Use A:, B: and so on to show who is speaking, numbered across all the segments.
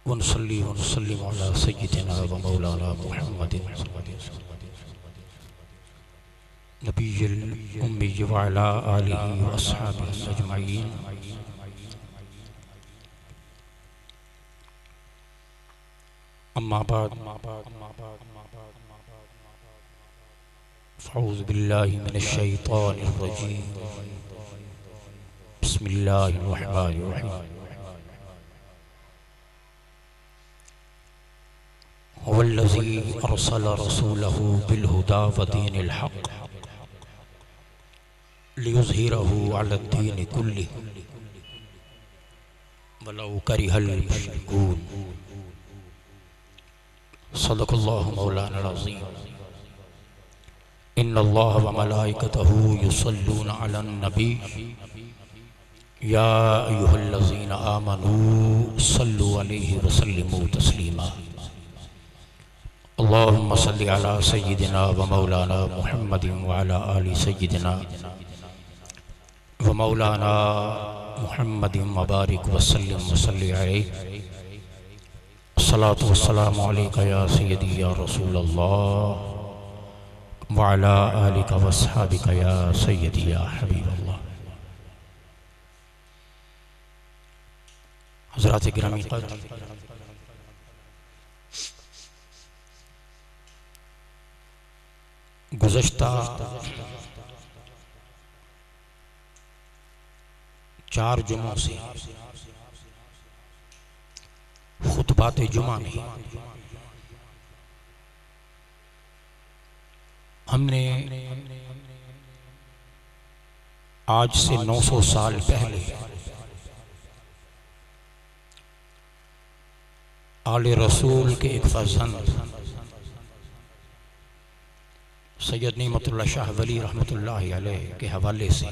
A: वनसल्ली वनसल्लिम अला सय्यिदिना व मौलाना मुहम्मदिन नबिय्यिल उम्मी व अला आलिहि व अस्हाबिहि अजमईन। अम्मा बाद फ़अऊज़ु बिल्लाहि मिनश शैतानिर रजीम। बिस्मिल्लाहिर रहमानिर रहीम। वल्लज़ी अरसल रसूलहु बिलहुदा व दीनिल हक़ लियुज़हिरहु अलद्दीनि कुल्लिहि वलौ करिहल मुश्रिकून। सदक़ल्लाहु मौलाना अज़ीम। इन्नल्लाह व मलाइकतहु युसल्लूना अलन नबी या अय्युहल्लज़ीना आमनू सल्लु अलैहि व सल्लिमू तस्लीमा। अल्लाहुम्मा सल्लि अला सय्यिदिना व मौलाना मुहम्मदिन व अला आलि सय्यिदिना व मौलाना मुहम्मदिन व बारिक व सल्लिम व सल्लि अलैहि। अस्सलातु वस्सलामु अलैका या सय्यदी या रसूलल्लाह व अला आलिका व अस्हाबिका या सय्यदी या हबीबल्लाह। हज़रात गिरामी क़द्र, गुज़श्ता 4 जुमों से खुतबात जुमा में हमने आज से 900 साल पहले आले रसूल के एक फर्जंद सैयद निअमतुल्लाह शाह वली रहमतुल्लाहि अलैह के हवाले से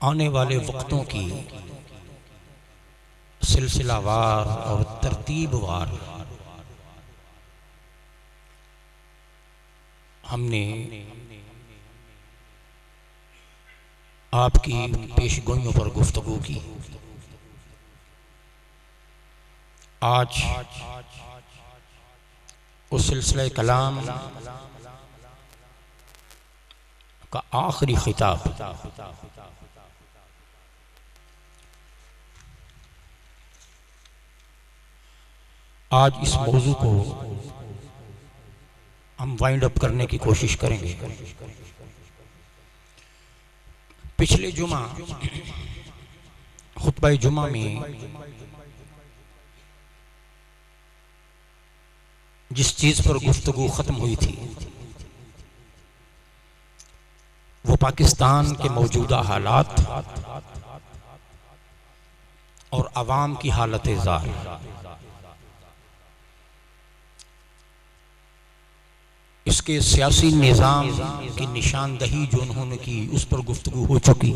A: आने वाले वक्तों की सिलसिलावार और तरतीबवार हमने आपकी पेशगोइयों पर गुफ्तगू की। आज उस सिलसिले कलाम का आखिरी खिताब आज इस मौजू को हम वाइंड अप करने की कोशिश करेंगे। पिछले जुमा खुतबा जुमा में जिस चीज पर गुफ्तगू खत्म हुई थी वो पाकिस्तान के मौजूदा हालात और अवाम की हालत ज़ार। इसके सियासी निज़ाम की निशानदही जो उन्होंने की उस पर गुफ्तगू हो चुकी।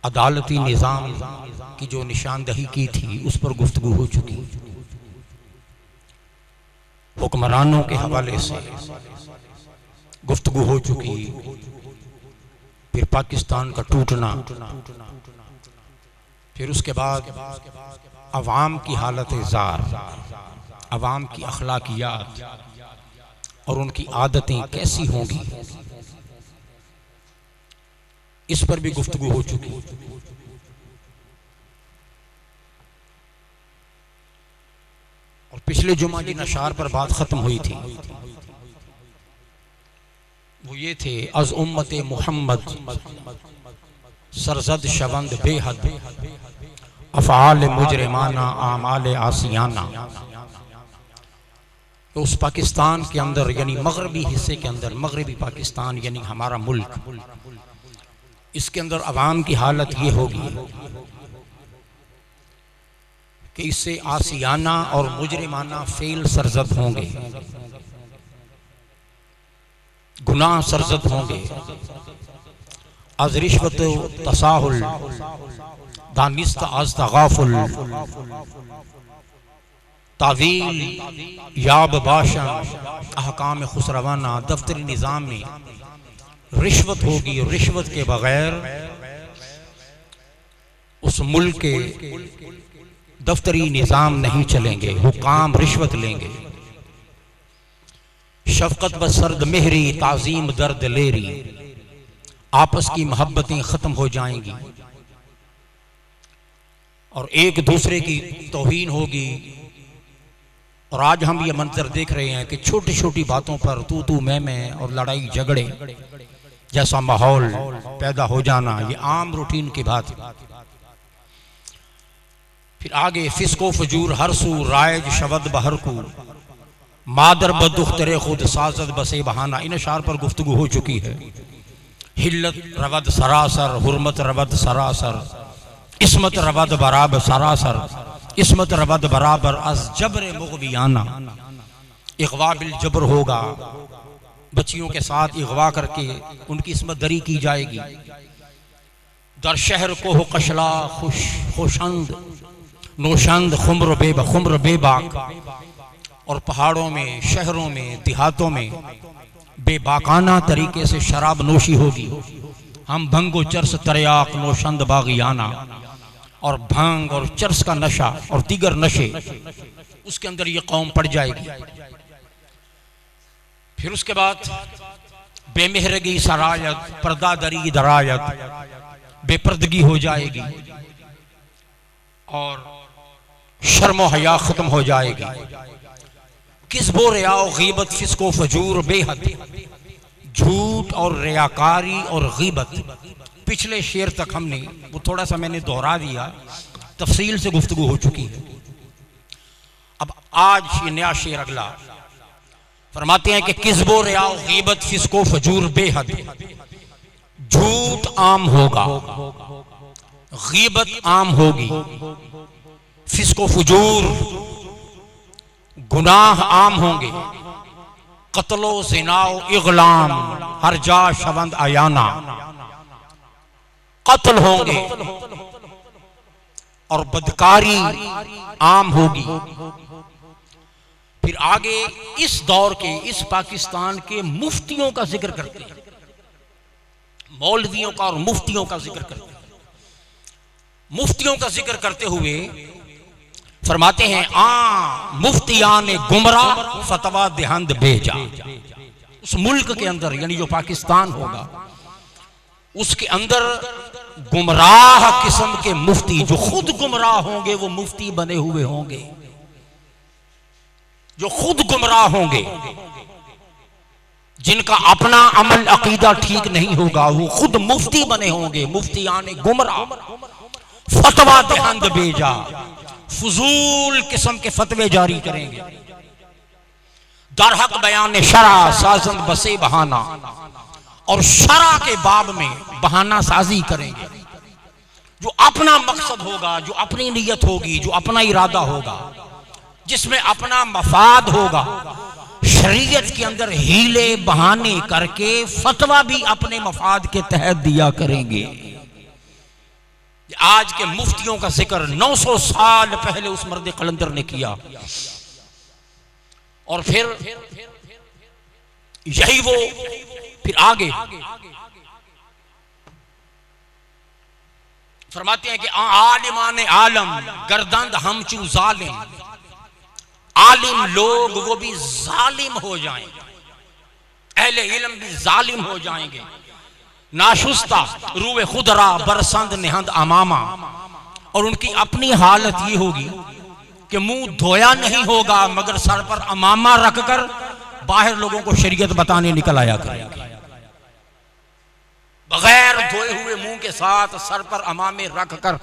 A: अदालती निज़ाम की जो निशानदही की थी उस पर गुफ्तगू हो चुकी। हुक्मरानों के हवाले से गुफ्तगू हो चुकी। फिर पाकिस्तान का टूटना, फिर उसके बाद अवाम की हालत ज़ार, अवाम की अखलाकियात और उनकी आदतें कैसी होंगी इस पर भी गुफ्तगू हो चुकी। और पिछले जुमा जिन अशार पर बात खत्म हुई थी वो ये थे, अज़ उम्मत मुहम्मद सरजद शवंद बेहद अफ़आल मुजरिमाना आमाल आसियाना। तो उस पाकिस्तान के अंदर यानी मगरबी हिस्से के अंदर, मगरबी पाकिस्तान यानी हमारा मुल्क, इसके अंदर अवाम की हालत ये होगी कि इससे आसियाना और मुजरिमाना फेल सरजद होंगे, गुनाह सरजद होंगे। अज रिश्वत तसाहुल दानिस्त अज तगाफुल तावील याब बाशा अहकाम खुसरवाना। दफ्तरी निज़ाम में रिश्वत होगी, रिश्वत के बगैर उस मुल्क के दफ्तरी निज़ाम नहीं चलेंगे, हुकाम रिश्वत लेंगे। शफकत व सर्द मेहरी ताज़ीम दर्द लेरी, आपस की मोहब्बतें ख़त्म हो जाएंगी और एक दूसरे की तौहीन होगी। और आज हम ये मंजर देख रहे हैं कि छोटी छोटी बातों पर तू मैं और लड़ाई झगड़े जैसा माहौल पैदा हो जाना, ये आम रूटीन की बात है। फिर आगे फिस्को फजूर हर सू रायज शवद बहर को, मादर बदुख्तरे खुद साजद बसे बहाना। इन अशार पर गुफ्तगू हो चुकी है। हिल्लत रवद सरासर, हुर्मत रवद सरासर, इसमत रवद बराबर सरासर, इसमत रवद बराबर अज जबर मुगवियाना। इगवा बिल जबर होगा, बच्चियों के साथ इगवा करके उनकी इसमत दरी की जाएगी। दर शहर को हो कशला खुशंद नौशंद खुम्र बेबाक। और पहाड़ों में, शहरों में, देहातों में बेबाकाना तरीके से शराब नोशी होगी। हम भंगो चर्स तरियाक नौशंद बागियाना। और भांग और चर्स का नशा और दीगर नशे, उसके अंदर ये कौम पड़ जाएगी। फिर उसके बाद बेमेहरगी सरायत, पर्दादरी दरायत, बेपर्दगी हो जाएगी और शर्म हया खत्म हो जाएगी। किस्बो रिया गीबत फिस्को फजूर बेहद, झूठ और रियाकारी और गीबत। पिछले शेर तक हमने वो थोड़ा सा मैंने दोहरा दिया, तफसील से गुफ्तगू हो चुकी है। अब आज ये नया शेर अगला फरमाते हैं कि किस्बो रिया गीबत फिस्को फजूर बेहद, झूठ आम होगा, गीबत आम होगी, फिस्को फजूर गुनाह आम होंगे, कत्लो ज़िनाओ इग़लाम हर जा शवंद आयाना। कत्ल होंगे और बदकारी आम होगी। फिर आगे इस दौर के, इस पाकिस्तान के मुफ्तियों का जिक्र करते हैं, मौलवियों का और मुफ्तियों का जिक्र करते हैं। मुफ्तियों का जिक्र करते हुए फरमाते हैं मुफ्तियान गुमराह फतवा देहंद भेजा। उस मुल्क के अंदर यानी जो पाकिस्तान होगा उसके अंदर गुमराह किस्म के मुफ्ती, जो खुद गुमराह होंगे वो मुफ्ती बने हुए होंगे, जो खुद गुमराह होंगे, जिनका अपना अमल अकीदा ठीक नहीं होगा वो खुद मुफ्ती बने होंगे। मुफ्तियान गुमराह फतवा देहंद भेजा, फजूल किस्म के फतवे जारी करेंगे। दरहक बयान शरा साजंद बसे बहाना, और शरा के बाब में बहाना साजी करेंगे। जो अपना मकसद होगा, जो अपनी नीयत होगी, जो अपना इरादा होगा, जिसमें अपना मफाद होगा, शरीयत के अंदर हीले बहाने करके फतवा भी अपने मफाद के तहत दिया करेंगे। आज के मुफ्तियों का जिक्र 900 साल पहले उस मर्द कलंदर ने किया। और फिर यही वो फिर आगे फरमाते हैं कि आलिमान आलम गर्दंद हमचू जालिम। आलिम लोग वो भी जालिम हो जाएंगे, अहले इल्म भी जालिम हो जाएंगे। नाशुस्ता रूए खुदरा बरसंद निहंद अमामा, और उनकी अपनी हालत ये होगी कि मुंह धोया नहीं होगा मगर सर पर अमामा रखकर बाहर लोगों को शरीयत बताने निकल आया करेंगे। बगैर धोए हुए मुंह के साथ सर पर अमामे रखकर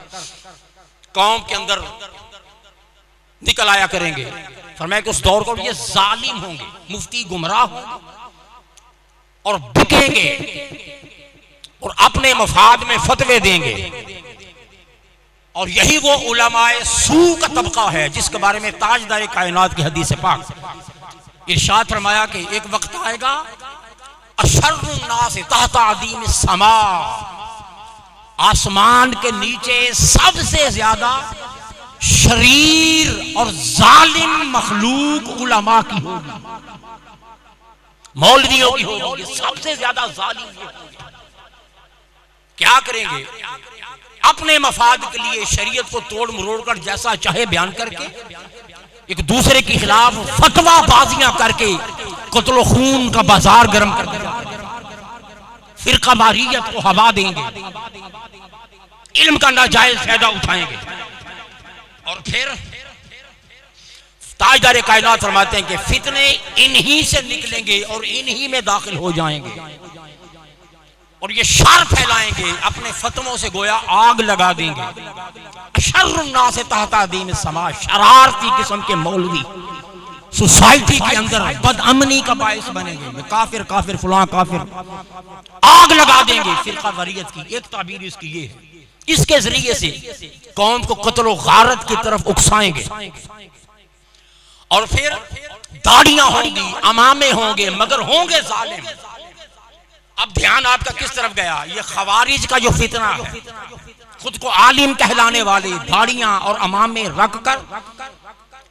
A: कौम के अंदर निकल आया करेंगे। फरमाया कि उस दौर को ये जालिम होंगे, मुफ्ती गुमराह होंगे और बिकेंगे और अपने मफाद में फतवे देंगे। और यही वो उलमाए सू का तबका है जिसके बारे में ताजदार कायनात की हदीस पाक इरशाद फरमाया कि एक वक्त आएगा अशर्रुन्नास तहता अदीम समा, आसमान के नीचे सबसे ज्यादा शरीर और जालिम मखलूक उलमा की होगी, मौलवियों की होगी। सबसे ज्यादा जालिम ये होगी। क्या करेंगे? अपने मफाद के लिए शरीयत को तोड़ मरोड़ कर जैसा चाहे बयान करके एक दूसरे के खिलाफ फतवा बाजियां करके कत्ल खून का बाजार गर्म कर दिया, फिरका वारियत को हवा देंगे, इल्म का नाजायज फायदा उठाएंगे। और फिर ताजदार कायनात फरमाते हैं कि फितने इन्हीं से निकलेंगे और इन्हीं में दाखिल हो जाएंगे और ये शर फैलाएंगे, अपने फतवों से गोया आग लगा देंगे। शर्रुन्ना से तहता दीन समाज, शरारती किस्म के मौलवी सोसाइटी के अंदर बदअमनी का बायस बनेंगे। काफिर काफिर फुलां काफिर, आग लगा देंगे फिरका वरीयत की। एक ताबीर इसकी ये है, इसके जरिए से कौम को कत्ल गारत की तरफ उकसाएंगे। और फिर दाढ़ियां होंगी, अमामे होंगे, मगर होंगे जालिम। अब ध्यान आपका किस तरफ गया? ये खवारिज का जो फितना है, खुद को आलिम कहलाने वाले दाढ़ियां और अमामे रख कर,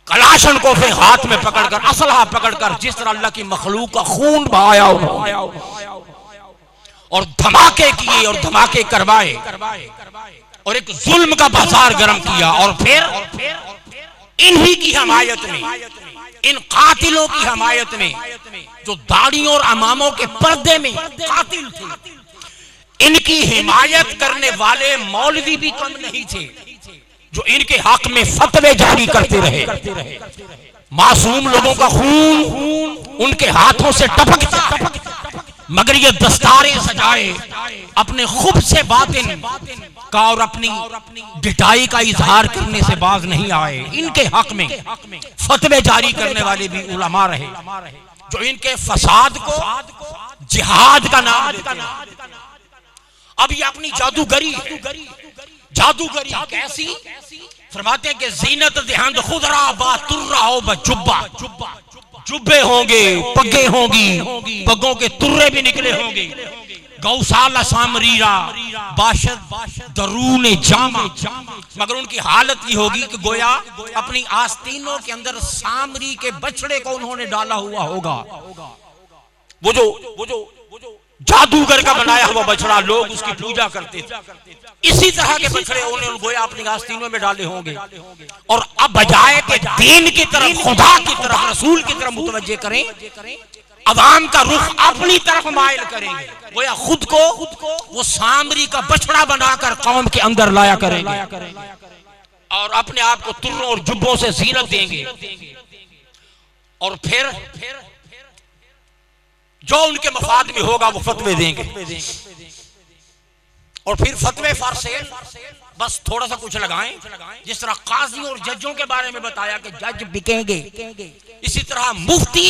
A: कलाशन को फिर हाथ में पकड़कर, असलहा पकड़कर, जिस तरह अल्लाह की मखलूक का खून बहाया और धमाके किए और धमाके करवाए और एक जुल्म का बाजार गर्म किया। और फिर इन्हीं की हमायत में, इन कातिलों की हमायत में, जो दाढ़ियों और अमामों के पर्दे में कातिल थे, इनकी हिमायत करने वाले मौलवी भी कम नहीं थे जो इनके हक में फतवे जारी करते रहे। मासूम लोगों का खून उनके हाथों से टपकता, मगर ये दस्तारें सजाए अपने खुब से बातिन का और अपनी डिटाई का इजहार करने से बाज नहीं आए। इनके हक में फतवे जारी करने वाले भी उलमा रहे जो इनके फसाद को जिहाद का नाम देते हैं। अब ये अपनी जादूगरी है। जादूगरी कैसी? फरमाते हैं कि जीनत देहंद खुदरा बा तुर्रा हो जुब्बा, जुब्बे होंगे, पग्गे होंगी, पग्गों के तुर्रे भी निकले होंगे। गौशाला सामरीरा बाशद दरून जामा, मगर उनकी हालत ये होगी कि गोया अपनी आस्तीनों के अंदर सामरी के बछड़े को उन्होंने डाला हुआ होगा। वो जो जादूगर का बनाया हुआ बछड़ा, लोग उसकी पूजा करते थे। इसी तरह के बछड़े उन्होंने गोया अपनी आस्तीनों में डाले होंगे। और अब बजाय के दीन की तरफ, खुदा की तरफ, रसूल की तरफ मुतवज्जे करें, अवाम का रुख अपनी तरफ माइल करेंगे। गोया खुद को वो सामरी का बछड़ा बनाकर कौम के अंदर लाया करेंगे और अपने आप को तुर्रों और जुब्बों से जीनत देंगे। और फिर जो उनके मफाद में होगा वो फतवे देंगे। और फिर फतवे फॉर सेल, बस थोड़ा सा कुछ लगाएं। जिस तरह काजी और जजों के बारे में बताया कि जज बिकेंगे, इसी तरह मुफ्ती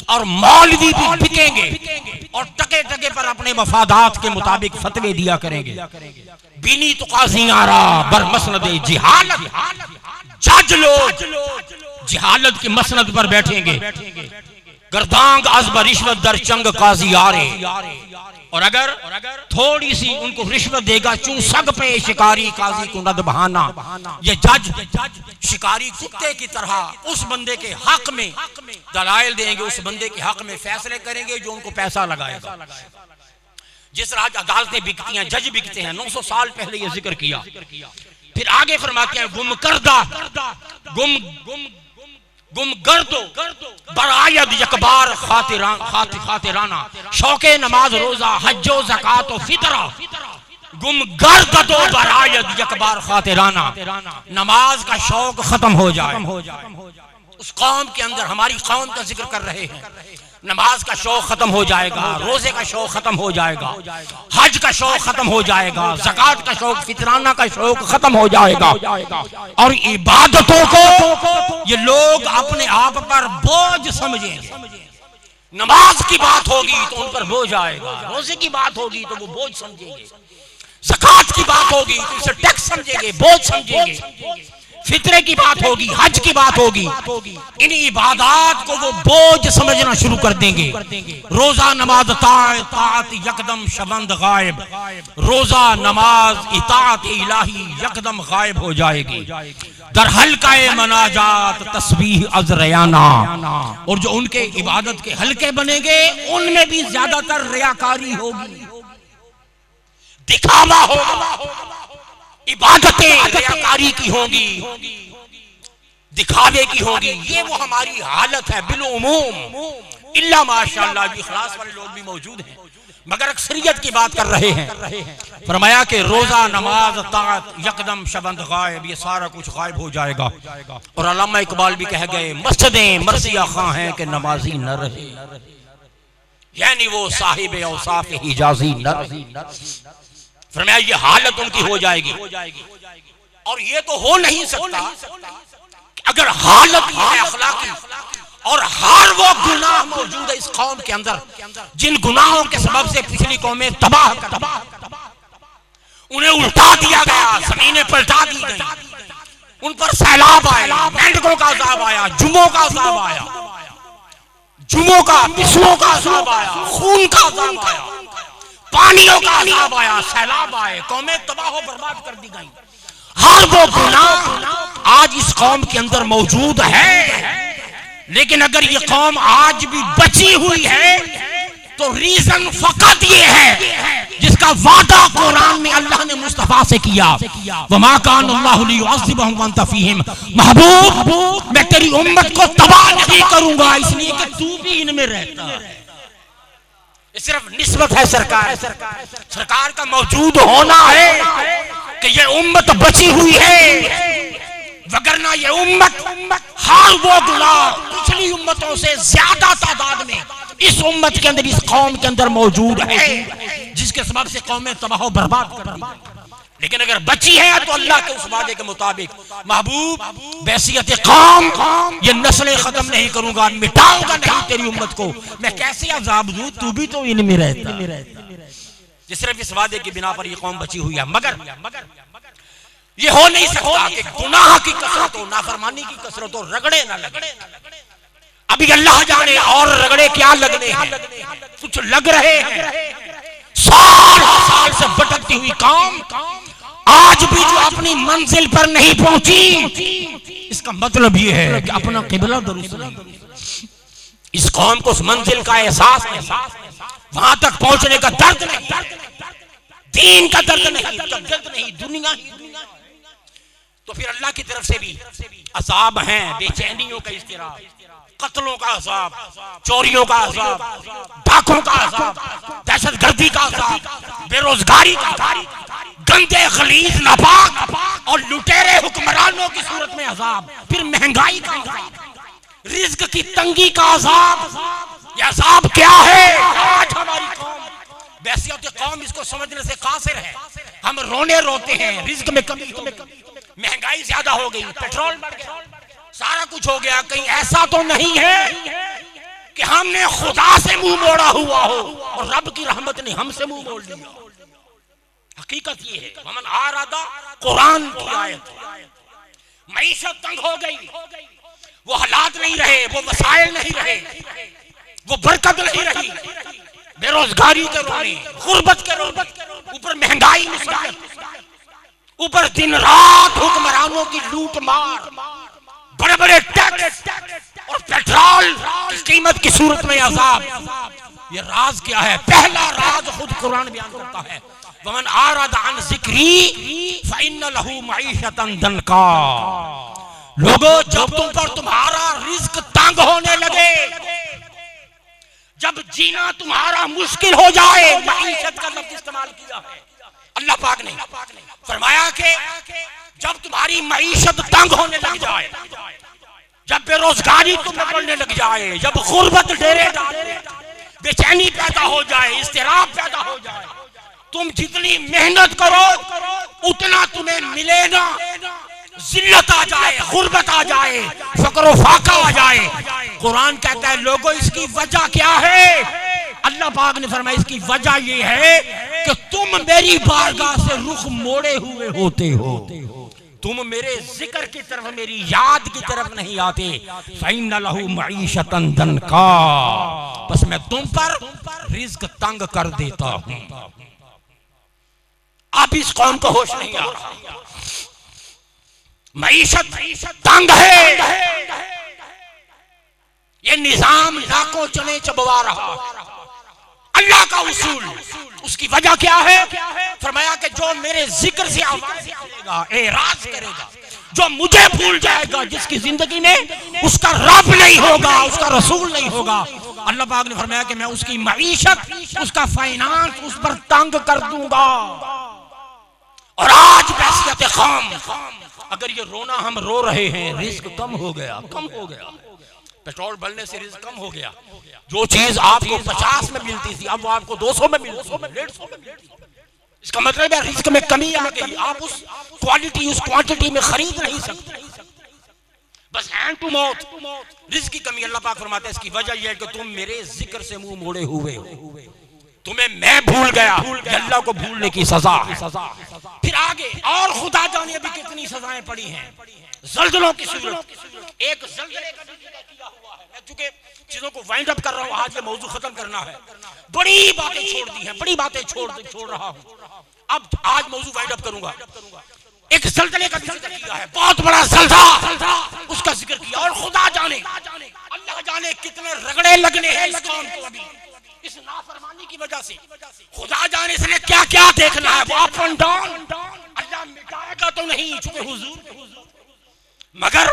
A: और मौलवी भी बिकेंगे और टके टके पर अपने मफादात के मुताबिक फतवे दिया करेंगे। बिनी तो काजियारा बर मसनद जिहालत, जज लोग जिहालत की मसनद पर बैठेंगे। गर्दांग अज़ब रिश्वत दर चंग काजी आरे, और अगर थोड़ी सी उनको रिश्वत देगा चूं सग पे शिकारी काजी को नद बहाना। ये जज शिकारी कुत्ते की तरह उस बंदे के हक में दलाइल देंगे, उस बंदे के हक में फैसले करेंगे जो उनको पैसा लगाएगा। जिस राज अदालतें बिकती हैं, जज बिकते हैं, 900 साल पहले ये जिक्र किया। फिर आगे फरमाते हैं गुम करदा गुम गर्दो बरायद यकबार खातिराना, शौके नमाज रोजा हज्जो ज़कात फितरा, गुम गर्दो बरायद यकबार खातिराना। नमाज का शौक खत्म हो जाए उस कौम के अंदर, हमारी कौम का जिक्र कर रहे हैं, नमाज का शौक खत्म हो जाएगा, रोजे का शौक खत्म हो जाएगा, हज का शौक खत्म हो जाएगा, ज़कात का शौक, फितराना का शौक खत्म हो जाएगा। और इबादतों को ये लोग अपने आप पर बोझ समझेंगे। नमाज की बात होगी तो उन पर बोझ आएगा, रोजे की बात होगी तो वो बोझ समझेंगे, ज़कात की बात होगी तो इसे टैक्स समझेंगे, बोझ समझेंगे, फितरे की बात होगी, हज की बात होगी, इन इबादत को वो बोझ समझना शुरू कर देंगे। रोजा नमाज ताअत यकदम शबंद गायब, रोजा नमाज इताअत इलाही यकदम गायब हो जाएगी। दर हल्काए मनाजात तस्बीह अज़रयाना, और जो उनके इबादत के हल्के बनेंगे उनमें भी ज्यादातर रियाकारी होगी, दिखावा होगा। इबादतें रियाकारी की होंगी, दिखावे की होगी। ये वो हमारी हालत है बिलउमूम। इल्ला माशाअल्लाह भी इखलास वाले लोग भी मौजूद हैं, मगर अक्सरियत की बात कर रहे हैं। फरमाया कि रोजा, नमाज, ताअत, यकदम शबंद गायब, ये सारा कुछ गायब हो जाएगा। और अल्लामा इकबाल भी कह गए, मस्जिदें मर्सिया खां हैं कि नमाजी न रहे, यानी वो साहिब औसाफ हिजाजी न रहे। फरमाया ये हालत उनकी हो जाएगी। और ये तो हो नहीं सकता अगर हालत ये है अखलाकी, और हर वो गुनाह मौजूद है इस कौम के अंदर जिन गुनाहों के सबब से पिछली कौमें तबाह कर, उन्हें उल्टा दिया गया, जमीनें पलटा दी गई, उन पर सैलाब आया, मेंढकों का अज़ाब आया, जुमों का अज़ाब आया, जुमों का, पिछुओं का अज़ाब आया, खून का अज़ाब आया, पानियों का अज़ाब आया, सैलाब आए, कौमें तबाह बर्बाद कर दी गई। हर वो गुनाह आज इस कौम के अंदर मौजूद है। लेकिन अगर ये कौम आज भी बची हुई है तो रीजन फकत ये है जिसका वादा कुरान में अल्लाह ने मुस्तफा से किया, वमा कान अल्लाहु लियुअज़्ज़िबहुम व अंत फीहिम। महबूब, मैं तेरी उम्मत को तबाह नहीं करूंगा इसलिए कि तू भी इनमें रहता है। सिर्फ निस्बत है सरकार का मौजूद होना है कि ये उम्मत बची हुई है, वगरना ये उम्मत हर वो गुनाह पिछली उम्मतों से ज्यादा तादाद में इस उम्मत के अंदर, इस कौम के अंदर मौजूद है, जिसके सबब से कौमें तबाह बर्बाद कर दी। लेकिन अगर बची है तो अल्लाह के उस वादे के मुताबिक, महबूब बैसियत कौम, ये नस्लें खत्म नहीं करूंगा, मिटाऊंगा नहीं तेरी उम्मत को, मैं कैसे अजाब दूं, तू भी तो इनमें रहता। ये सिर्फ इस वादे की बिना पर ये कौम बची हुई है। मगर ये हो नहीं सकता कि गुनाह की कसरत हो, नाफरमानी की कसरत हो, रगड़े ना लगे। अभी अल्लाह जाने और रगड़े क्या लगने हैं, कुछ लग रहे हैं। साल से भटकती हुई कौम आज भी जो अपनी मंजिल पर नहीं पहुंची, इसका मतलब ये है कि अपना किबला दुरुस्त नहीं। इस कौम को उस मंजिल का एहसास नहीं, वहां तक पहुंचने का दर्द नहीं, दीन का दर्द नहीं, जब नहीं दुनिया ही, तो फिर अल्लाह की तरफ से भी अज़ाब हैं, बेचैनियों का इज़्तिराब, कत्लों का अज़ाब, चोरियों का अज़ाब, डाकों का अज़ाब, दहशतगर्दी का अज़ाब, बेरोजगारी का अज़ाब, गंदे खलीज नापाक और लुटेरे हुक्मरानों की सूरत में अज़ाब, फिर महंगाई का अज़ाब, रिज़्क की तंगी का अज़ाब। यह अज़ाब क्या है? आज हमारी कौम, बैसियत कौम इसको समझने से कासिर है। हम रोते हैं, रिज़्क में कमी, महंगाई ज्यादा हो गई, पेट्रोल बढ़ गया, सारा कुछ हो गया। कहीं ऐसा तो नहीं है कि हमने खुदा से मुंह मोड़ा हुआ हो और रब की रहमत ने हमसे मुंह मोड़ लिया। हकीकत ये है, वमन आरादा कुरान की आयत, मईशत तंग हो गई, वो हालात नहीं रहे, वो वसाइल नहीं रहे, वो बरकत नहीं रही, बेरोजगारी के रोने, गुर्बत के रोने, ऊपर महंगाई, ऊपर दिन रात हुक्मरानों की लूट मार, बड़े बड़े टैक्स और पेट्रोल की कीमत की सूरत में अज़ाब। ये राज क्या है? पहला राज खुद कुरान बयान करता है, वमन आरद अन ज़िक्री फ़इन्न लहू मईशतन दनका। लोगों, जब तुम पर तुम्हारा रिज़्क तंग होने लगे, जब जीना तुम्हारा मुश्किल हो जाए, मईशत का लफ्ज़ इस्तेमाल किया है अल्लाह पाक ने। फरमाया कि जब तुम्हारी मईशत तंग होने लग जाए, जब बेरोजगारी तुम्हें बढ़ने लग जाए, जब गुर्बत डेरे डाले, बेचैनी पैदा हो जाए, इस्तिराब पैदा हो जाए, तुम जितनी मेहनत करो उतना तुम्हें मिले ना, जिल्लत आ जाए, गुर्बत आ जाए, फक्र फाका आ जाए। कुरान कहता है लोगों, इसकी वजह क्या है? अल्लाह पाक ने फरमाया इसकी वजह ये है कि तुम मेरी बारगाह से रुख मोड़े हुए होते हो, तुम मेरे जिक्र की तरफ, मेरी याद की तरफ नहीं आते। फ़इन्न लहू मईशतन दनका, बस मैं तुम पर रिज़्क तंग कर देता हूं। अब इस कौम को होश नहीं आ रहा, मईशत तंग है, ये निजाम लाखों चने चबवा रहा। अल्लाह का उसूल। उसकी वजह क्या है? फरमाया कि जो मेरे जिक्र से आवाज़ करेगा, एराज करेगा, जो मुझे भूल जाएगा, जिसकी जिंदगी में उसका रब नहीं होगा, उसका रसूल नहीं होगा, अल्लाह पाक ने फरमाया कि मैं उसकी मईशत, उसका फाइनेंस उस पर तंग कर दूंगा। और आज बैसियत खाम, अगर ये रोना हम रो रहे हैं, रिस्क कम हो गया, कम हो गया, पेट्रोल बढ़ने से रिस्क कम हो गया। जो चीज आपको 50 में मिलती थी अब वो आपको 200 में मिलती है, 150 में मिलती है। इसका मतलब है रिस्क में कमी आ गई। आप उस क्वालिटी, उस क्वांटिटी में खरीद नहीं सकते, बस हैंड टू माउथ रिस्क की कमी। अल्लाह पाक फरमाता है इसकी वजह यह है कि तुम मेरे जिक्र से मुंह मोड़े हुए हो, तुम्हें मैं भूल गया। अल्लाह को भूलने की सजा है। फिर आगे और खुदा जाने अभी कितनी सजाएं पड़ी हैं। जल्जलों की सूरत, एक जल्जले का किया हुआ है। मैं चूंकि चीजों को वाइंड अप कर रहा हूं, आज ये मौजू खत्म करना है। बड़ी बातें छोड़ दी हैं, बड़ी बातें छोड़ रहा हूं। अब आज मौजू वाइंड अप करूंगा। एक जल्जले का जिक्र किया है, बहुत बड़ा जल्जला, उसका जिक्र किया। और खुदा जाने, अल्लाह जाने कितने रगड़े लगने हैं इस कौम को अभी इस नाफरमानी की वजह से। खुदा जाने इसने क्या क्या देखना है, वो अप एंड डाउन। अल्लाह मिटाएगा तो नहीं, चूंकि हुजूर, मगर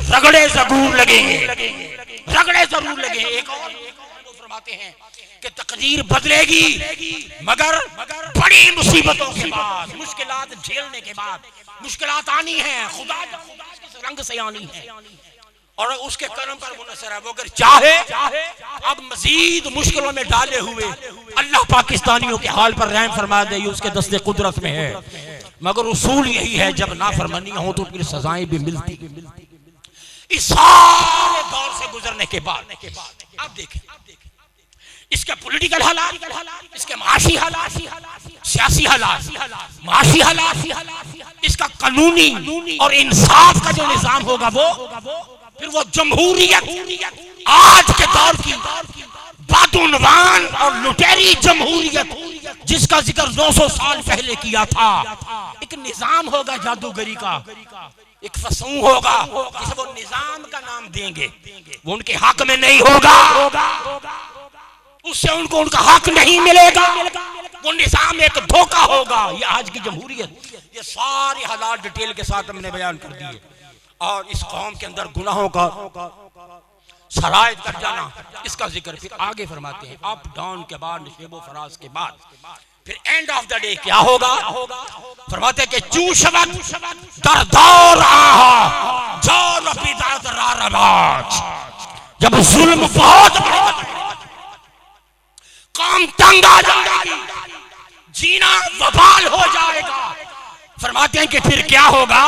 A: रगड़े जरूर लगेंगे, रगड़े जरूर लगेंगे। एक और फरमाते हैं कि तकदीर बदलेगी, मगर बड़ी मुसीबतों के बाद, मुश्किलात झेलने के बाद, मुश्किलात आनी है। खुदा किस रंग से आनी है और उसके कर्म पर मुनसर है। वो अगर चाहे अब मजीद मुश्किलों में डाले हुए अल्लाह पाकिस्तानियों के हाल पर रहम फरमा दे, उसके दस्ते कुदरत में है। मगर उसूल यही है, जब नाफरमानी हो तो फिर सजाएं भी मिलती। इस सारे दौर से गुजरने के बाद अब देखें इसके पॉलिटिकल हालात, इसके माशी हालात, सियासी हालात, माशी हालात, इसका कानूनी और इंसाफ का जो निजाम होगा वो, फिर वो जमहूरियत, आज के दौर की बादुनवान और लुटेरी जमहूरियत, जिसका जिक्र 900 साल पहले किया था। एक निजाम होगा जादूगरी का, एक फसूं होगा, जिसे वो निजाम का नाम देंगे, वो उनके हक में नहीं होगा, उससे उनको उनका हक नहीं मिलेगा, वो निजाम एक धोखा होगा। ये आज की जमहूरियत, ये सारे हालात डिटेल के साथ हमने बयान कर दिए। और इस कौम के अंदर गुनाहों का शरायत कर जाना, इसका जिक्र फिर आगे फरमाते हैं। अप डाउन के बाद, नशेबो फराज के बाद, फिर एंड ऑफ द डे क्या होगा? फरमाते हैं कि चूशवत दरदौर आहा जो बिदात रारबाज, जब जुल्म बहुत कौम तंग आ जाएगी, जीना वबाल हो जाएगा। फरमाते हैं कि फिर क्या होगा?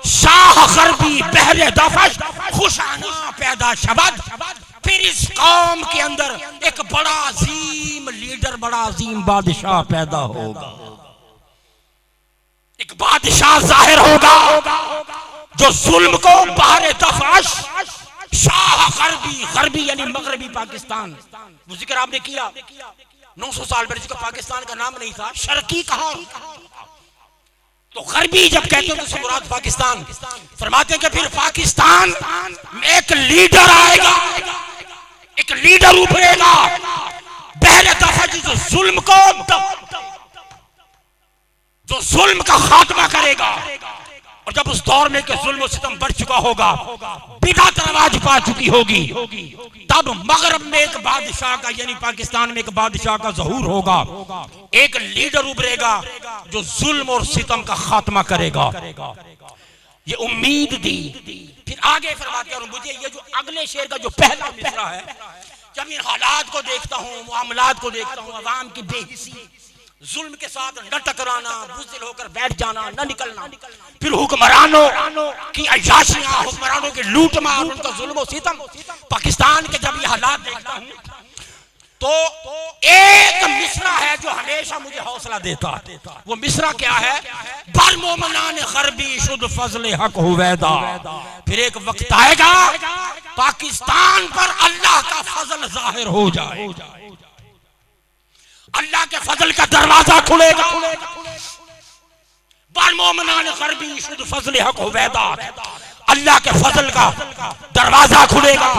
A: शाह खरबी बहरे दफश खुशाना पैदा शबद, फिर इस कौम के अंदर एक बड़ा अजीम लीडर, बड़ा अजीम बादशाह पैदा होगा। एक बादशाह जाहिर होगा जो जुल्म को बहरे दफश, शाह गरबी यानी मगरबी पाकिस्तान, वो जिक्र आपने किया 900 साल पहले, जिसका पाकिस्तान का नाम नहीं था, शर्की कहा, तो गरबी जब कहते हैं तो मुराद पाकिस्तान। फरमाते हैं कि फिर पाकिस्तान में एक लीडर आएगा, एक लीडर उभरेगा बहरे दफा, जो जुल्म का खात्मा करेगा। और जब उस दौर में जुल्म और सितम बढ़ चुका होगा, बिदअत रवाज पा चुकी होगी, तब मगरब में एक बादशाह का, यानी पाकिस्तान में एक बादशाह का ज़हूर होगा, एक लीडर उभरेगा जो जुल्म और सितम का खात्मा करेगा। ये उम्मीद दी। फिर आगे फरमाते हैं, और मुझे ये जो अगले शेर का जो पहला मिसरा है, जब इन हालात को देखता हूँ, मामलात को देखता हूँ, अवाम की बेहिसी, जुल्म के साथ न टकराना, बुज़दिल होकर बैठ जाना, न निकलना, फिर हुक्मरानों की अयाशियां, हुक्मरानों की लूट मार, उनका जुल्म और सितम, पाकिस्तान के जब ये हालात देखता हूँ तो एक मिसरा है जो हमेशा मुझे हौसला देता है। वो मिसरा क्या है? बर मोमनान गरबी शुद्ध फजल हक हुवैदा, फिर एक वक्त आएगा पाकिस्तान पर अल्लाह का फजल जाहिर हो जाए, अल्लाह के फजल का दरवाजा खुलेगा। बर मोमनान गरबी शुद्ध फजल हक हुवैदा, अल्लाह के फजल का दरवाजा खुलेगा।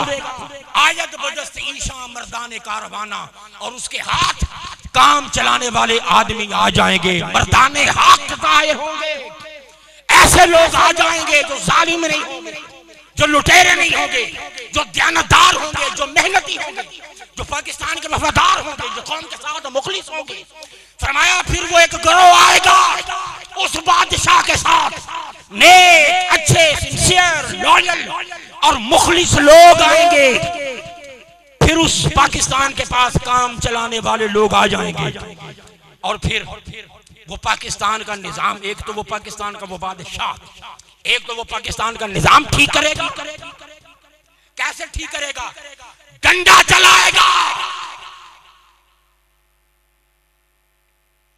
A: आयत बदस्त ईशा मर्दाने कारवाना, और उसके हाथ काम चलाने वाले आदमी आ जाएंगे, मर्दाने हाथ दाए होंगे। ऐसे लोग आ जाएंगे जो जालिम नहीं होंगे, जो लुटेरे नहीं होंगे, जो दयानतदार होंगे, जो मेहनती होंगे, जो पाकिस्तान के वफादार होंगे, जो कौम के साथ मुखलिस होंगे। फरमाया फिर वो एक गिरोह आएगा उस बादशाह के साथ, नेक, अच्छे, सिंसियर, लॉयल और मुखलिस लोग आएंगे। फिर उस पाकिस्तान के पास काम चलाने वाले लोग आ जाएंगे, और फिर वो पाकिस्तान का निजाम, एक तो वो पाकिस्तान का वो बादशाह, एक तो वो पाकिस्तान का निजाम ठीक करेगा। कैसे ठीक करेगा? डंडा चलाएगा।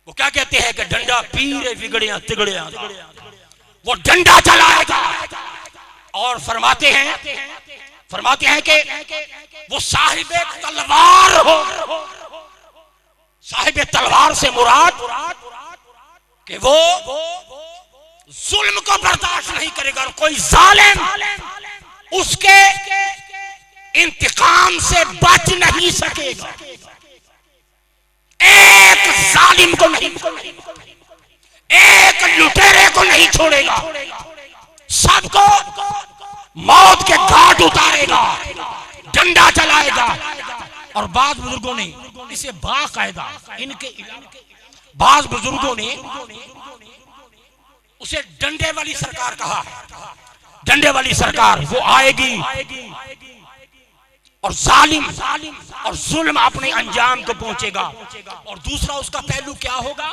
A: वो क्या कहते हैं कि डंडा पीरे बिगड़िया तिगड़िया, वो डंडा चलाएगा। और फरमाते हैं कि वो साहिब तलवार हो। साहिब तलवार से मुराद कि वो जुल्म को बर्दाश्त नहीं करेगा, और कोई जालिम उसके इंतकाम से बच नहीं सकेगा। एक जालिम को नहीं, एक लुटेरे को नहीं छोड़ेगा, सबको मौत के घाट उतारेगा, डंडा चलाएगा। और बाज बुजुर्गों ने इसे बाकायदा, इनके बाज बुजुर्गों ने उसे डंडे वाली सरकार कहा है। डंडे वाली सरकार वो आएगी और जालिम और जुल्म अपने अंजाम को पहुंचेगा। और दूसरा उसका पहलू क्या होगा?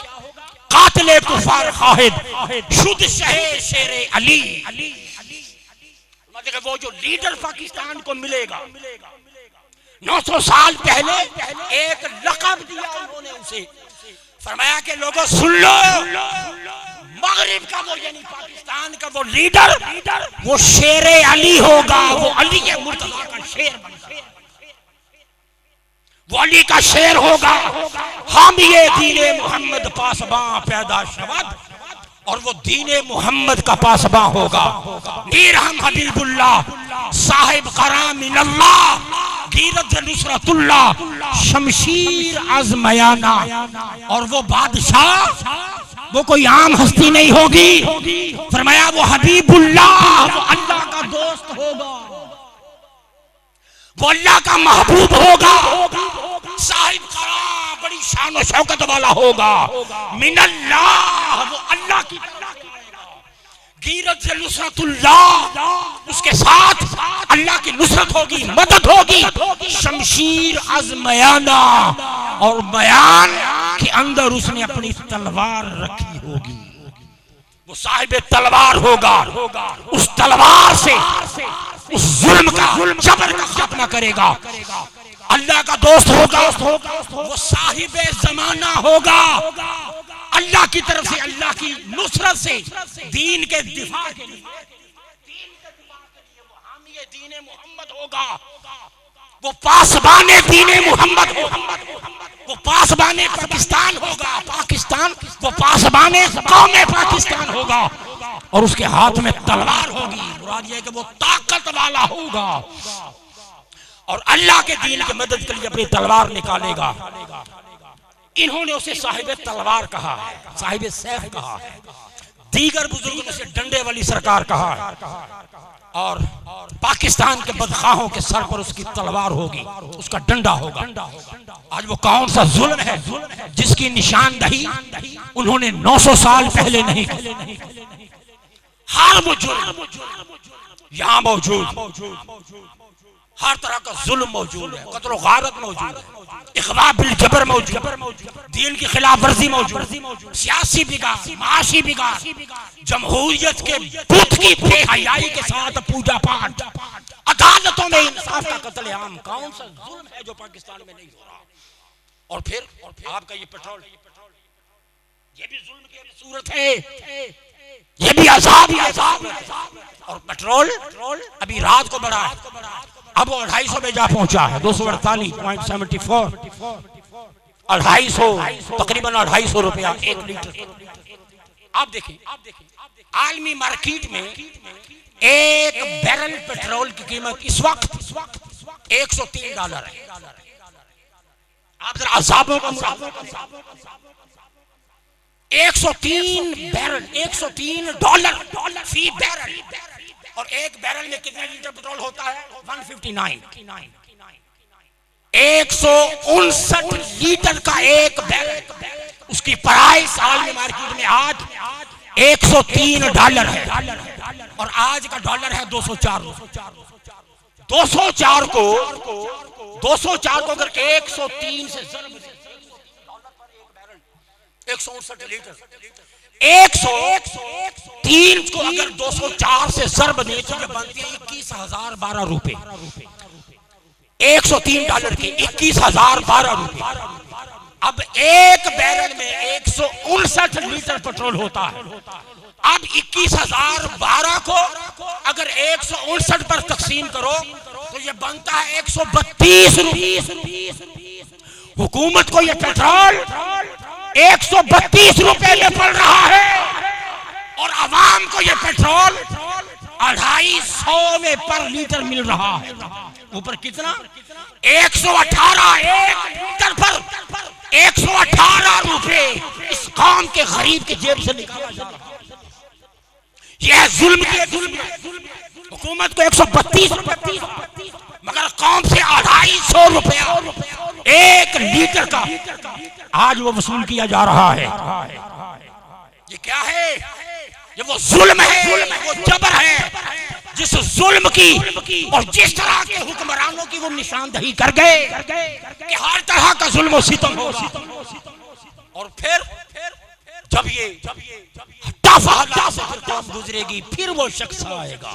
A: कातिले कुफार खाहिद शुद्ध शहे शेरे अली। मतलब वो जो लीडर पाकिस्तान को मिलेगा, 900 साल पहले एक लक़ब दिया उन्होंने उसे। फरमाया कि लोगों सुन लो, मगरिब का वो यानी पाकिस्तान का वो लीडर वो शेरे अली होगा। वो अली के मुर्तज़ा का शेर, वो अली का शेर होगा। हम ये दीने मोहम्मद पासबां पैदा शवद, और वो दीने मोहम्मद का पासबां होगा। मीर हम हबीबुल्लाह साहिब करामिनल्लाह गिरद नुसरतुल्लाह शमशीर आज़मयाना। और वो बादशाह वो कोई आम हस्ती नहीं होगी। फरमाया वो हबीबुल्लाह, वो अल्लाह का दोस्त होगा, वो अल्लाह का महबूब होगा। साहिब कराम बड़ी शान और शौकत वाला होगा। मिनल्लाह, वो अल्लाह की गिरद नुसरतुल्लाह, उसके साथ अल्लाह की नुसरत होगी, मदद होगी। शमशीर अज़मयाना, और बयान के अंदर उसने अपनी तलवार रखी होगी। वो साहिब तलवार होगा। उस तलवार से उस जुल्म का, जबर का खात्मा करेगा। अल्लाह का दोस्त होगा। वो साहिब जमाना होगा। अल्लाह की तरफ से, अल्लाह की नुसरत से, दीन के दिफा के लिए, वो हामी दीने मोहम्मद होगा। वो पासबाने दीने मोहम्मद होगा। वो पासबाने पाकिस्तान होगा। पाकिस्तान वो पासबाने कौमे पाकिस्तान होगा। और उसके हाथ में तलवार होगी। मुराद ये कि वो ताकत वाला होगा और अल्लाह के दीन की मदद के लिए अपनी तलवार निकालेगा। इन्होंने उसे साहिब तलवार कहा, साहिब सैफ कहा। दीगर बुजुर्गों ने उसे डंडे वाली सरकार कहा। और पाकिस्तान के बदखाहों के सर पर उसकी तलवार होगी, उसका डंडा होगा। आज वो कौन सा जुल्म है जिसकी निशानदही उन्होंने 900 साल पहले नहीं की। हर वो जुल्म यहाँ मौजूद, हर तरह का जुल्म मौजूद है, कत्ल और गारत मौजूद है, इख्वा बिल जबर मौजूद, दीन की खिलाफ वर्जी मौजूद, सियासी बिगाड़, माशी बिगाड़, जमहूरियत के बुत की बेहयाई के साथ पूजा पाठ, अदालतों में इंसाफ का कत्लेआम। कौन सा जुल्म है जो पाकिस्तान में नहीं हो रहा? और फिर आपका ये पेट्रोल, ये भी जुल्म की सूरत है, ये भी अज़ाब ही अज़ाब है। और पेट्रोल अभी रात को बढ़ा, अब वो 250 में जा पहुंचा है, 248.74, 250, तकरीबन 250 रुपया 1 लीटर। आप देखें आलमी मार्केट में एक बैरल पेट्रोल की कीमत इस वक्त $103 है। आप जरा अजाबों का 103 बैरल, $103 फी बैरल। और एक बैरल में कितने लीटर पेट्रोल होता है? 159। 159 लीटर का एक बैरल, उसकी प्राइस आलमी मार्केट में आज $103 है। और आज का डॉलर है 204। 204 को अगर 103 से 159 लीटर, 103 को अगर 204 से ज़र्ब दें तो ये बनती है 21,012 रुपए। $103 के 21,012 रुपए। अब एक बैरल में 159 लीटर पेट्रोल होता है। अब 21,012 को अगर 159 पर तकसीम करो तो ये बनता है 132 रुपये। हुकूमत को ये पेट्रोल 132 रुपए में पड़ रहा है और आवाम को ये पेट्रोल 250 में पर लीटर मिल रहा है। ऊपर कितना? 118 एक लीटर पर 118 रुपए इस कौम के गरीब के जेब से निकाला जा रहा है। यह जुल्म की हुकूमत को 132 मगर कौम से 250 रुपया एक लीटर का आज वो वसूल किया जा रहा है। ये क्या है? ये वो जुल्म है, वो जबर है जिस जुल्म की और जिस तरह के हुक्मरानों की वो निशानदही कर गए कि हर तरह का जुल्म और सितम होगा। और फिर जब ये हट्टा से फिर कौम गुजरेगी, फिर वो शख्स आएगा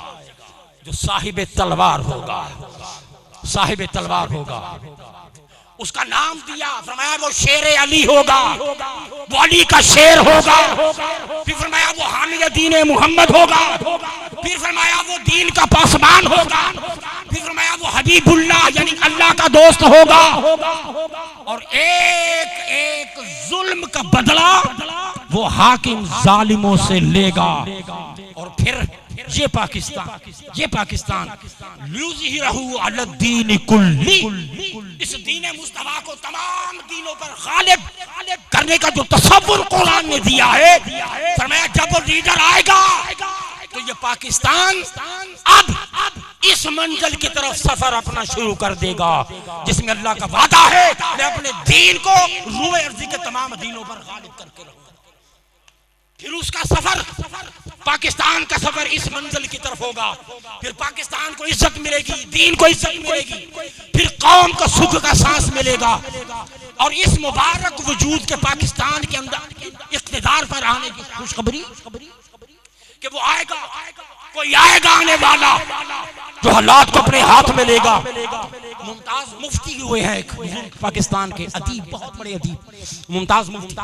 A: जो साहिब तलवार होगा। उसका नाम दिया, फरमाया वो शेर अली होगा, वो अली का शेर होगा। फिर फरमाया वो हामिद दीन मोहम्मद होगा। फिर फरमाया वो दीन का पासबान होगा। फिर फरमाया वो हबीबुल्लाह यानी अल्लाह का दोस्त होगा। और एक एक जुल्म का बदला वो हाकिम जालिमों से लेगा। और फिर ये पाकिस्तान लुज़हिरहु अला दीन कुल्ली, इस दीन मुस्तफा को तमाम दीनों पर गालिब करने का जो तसव्वुर कुरान ने दिया है, फरमाया जब वो लीडर आएगा तो ये पाकिस्तान अब इस मंजिल की तरफ सफर अपना शुरू कर देगा जिसमें अल्लाह का वादा है, मैं अपने दीन को रूए अर्ज़ी के तमाम दीनों पर गालिब करके रहूंगा। फिर उसका सफर, पाकिस्तान का सफर इस मंजिल की तरफ होगा। फिर पाकिस्तान को इज्जत मिलेगी, दीन को इज्जत मिलेगी, फिर कौम को सुख का सांस मिलेगा। और इस मुबारक वजूद के पाकिस्तान के अंदर इक़्तिदार पर आने की खुशखबरी कि वो आएगा, कोई आएगा आने वाला जो हालात को अपने हाथ में लेगा। मुमताज मुफ्ती हुए हैं एक पाकिस्तान के अदीब, बहुत बड़े अदीब, मुमताज मुफ्ती।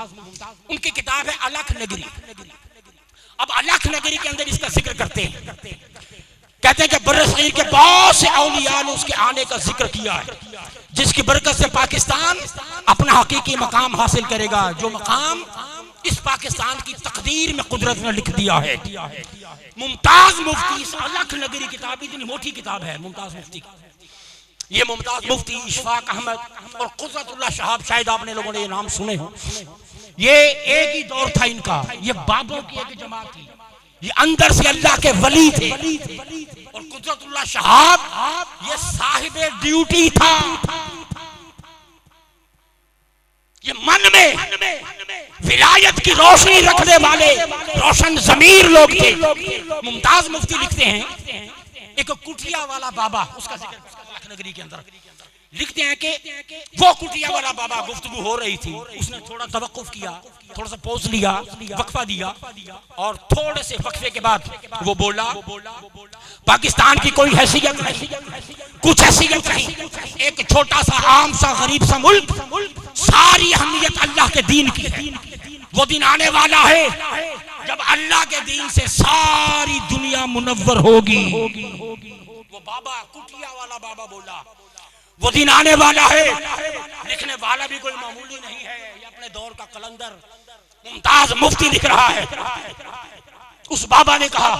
A: उनकी किताब है अलख नगरी। अब अलख नगरी के अंदर इसका जिक्र करते हैं, कहते हैं कि बर्रसगीर के बहुत से औलिया ने उसके आने का जिक्र किया है, जिसकी बरकत से पाकिस्तान अपना हकीकी मकाम हासिल करेगा, जो मकाम इस पाकिस्तान की तकदीर में कुदरत ने लिख दिया है। मुमताज मुफ्ती इस अलख नगरी किताब इतनी मोटी किताब है मुमताज मुफ्ती की। ये मुमताज मुफ्ती, इशफाक अहमद और कुदरतुल्लाह शहाब, शायद आपने लोगों ने ये नाम सुने हो। ये एक ही दौर था इनका, ये बाबों की एक जमात थी, ये अंदर से अल्लाह के वली थे। और कुदरतुल्लाह शहाब ये साहिब ड्यूटी था, ये मन में विलायत की रोशनी रखने वाले रोशन ज़मीर लोग थे। मुमताज मुफ्ती लिखते हैं एक कुटिया वाला बाबा, उसका जिक्र नगरी के अंदर लिखते हैं कि वो कुटिया वाला बाबा गुफ्तगू हो रही थी, उसने थोड़ा तवक्कुफ किया, थोड़ा सा पॉज लिया, वक्फा दिया और थोड़े से वक्फे के बाद वो बोला पाकिस्तान की कोई हैसियत नहीं, कुछ हैसियत नहीं, एक छोटा सा आम सा गरीब सा मुल्क, सारी अहमियत अल्लाह के दीन की है। वो दिन आने वाला है जब अल्लाह के दीन से सारी दुनिया मुनव्वर होगी। वो बाबा, कुटिया वाला बाबा बोला वो दिन आने वाला है। लिखने वाला भी कोई मामूली नहीं है, ये अपने दौर का कलंदर मुमताज मुफ्ती लिख रहा है, उस बाबा ने कहा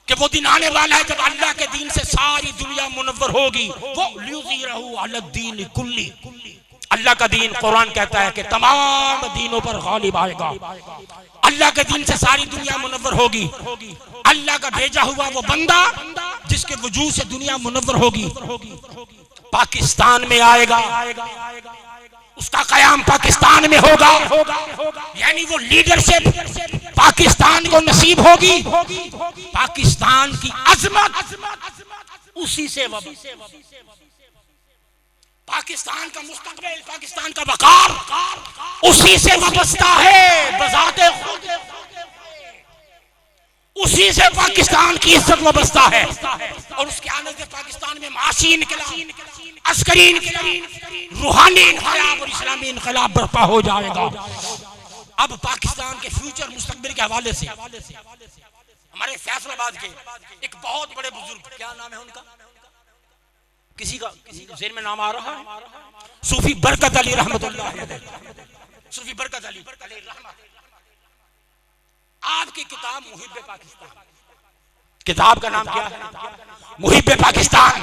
A: कि वो दिन आने वाला है जब अल्लाह के दीन से सारी दुनिया मुनव्वर होगी। वो लियुज़हिरहु अलद्दीन कुल्ली, अल्लाह का दीन कुरान कहता है कि तमाम दीनों पर गालिब आएगा। अल्लाह के दीन से सारी दुनिया मुनव्वर होगी। अल्लाह का भेजा हुआ वो बंदा जिसके वजूद से दुनिया मुनव्वर होगी पाकिस्तान में आएगा, उसका कयाम पाकिस्तान में होगा, यानी वो लीडरशिप पाकिस्तान को नसीब होगी। पाकिस्तान की अजमत उसी से पाकिस्तान का मुस्तकबिल, पाकिस्तान का वकार उसी से वाबस्ता है। बजाते खुद उसी से पाकिस्तान की इज्जत वाबस्ता है। और उसके आने से पाकिस्तान में माशी इनकलाब, अस्करी इनकलाब, रूहानी इनकलाब और इस्लामी इनकलाब बर्पा हो जाएगा। अब पाकिस्तान के फ्यूचर मुस्तकबिल के हवाले से हमारे फैसलाबाद के एक बहुत बड़े बुजुर्ग, क्या नाम है उनका, किसी का ज़हन में नाम आ रहा है, सूफी बरकत अली रहमतुल्लाह अलैह, सूफी बरकत अली रहमत। आपकी किताब मुहिब्बे पाकिस्तान, किताब का नाम क्या है? मुहिब्बे पाकिस्तान,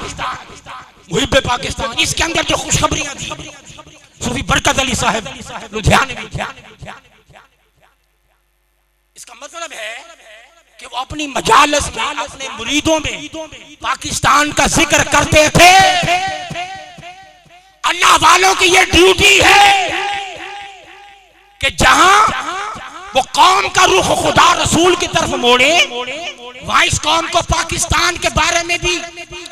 A: मुहिब्बे पाकिस्तान। इसके अंदर जो खुशखबरियां दी सूफी बरकत अली साहब लुधियानवी, इसका मतलब है कि वो अपनी मजालस में अपने मुरीदों में पाकिस्तान का जिक्र करते थे। अल्लाह वालों की ये ड्यूटी है कि जहां वो कौम का रुख खुदा रसूल की तरफ मोड़े, वहां इस कौम को पाकिस्तान के बारे में भी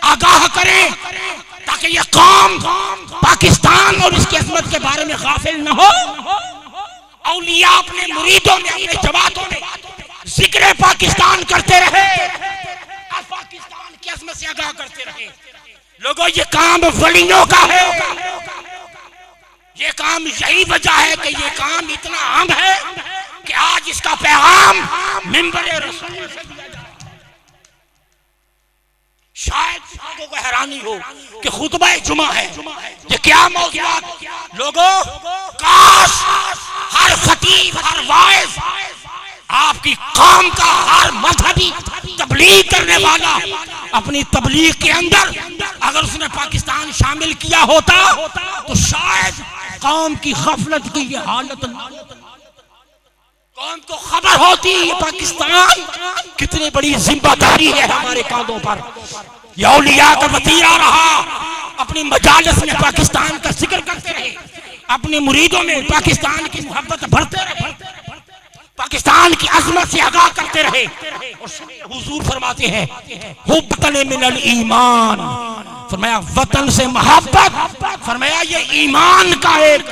A: आगाह करें, ताकि ये कौम पाकिस्तान और इसकी अजमत के बारे में गाफिल न हो। औलिया अपने मुरीदों में, अपने जमातों में जिक्र पाकिस्तान करते रहे और पाकिस्तान की अजमत से आगाह करते रहे। लोगों, ये काम वलियों का है। ये काम, यही वजह है कि ये काम इतना अहम है कि आज इसका पैगाम मिंबर रसूल से दिया जाए। शायद लोगों को हैरानी हो कि खुतबा जुमा है, ये क्या मौज़ूआत। लोगों, काश हर खतीब, हर वाइज, आपकी कौम का हर मजहबी तबलीग करने वाला अपनी तबलीग के अंदर अगर उसने पाकिस्तान शामिल किया होता तो शायद कौम की गफलत की ये हालत न, कौम को खबर होती ये पाकिस्तान कितनी बड़ी जिम्मेदारी है हमारे कांधों पर। ये औलिया का वतीरा रहा, अपनी मजालिस में पाकिस्तान का जिक्र करते रहे, अपने मुरीदों में पाकिस्तान की मोहब्बत भरते रहे, पाकिस्तान की अजमत से आगाह करते रहे। और हुजूर फरमाते हैं हुब्बतन मिनल ईमान, फरमाया वतन से मोहब्बत, फरमाया ये ईमान का एक।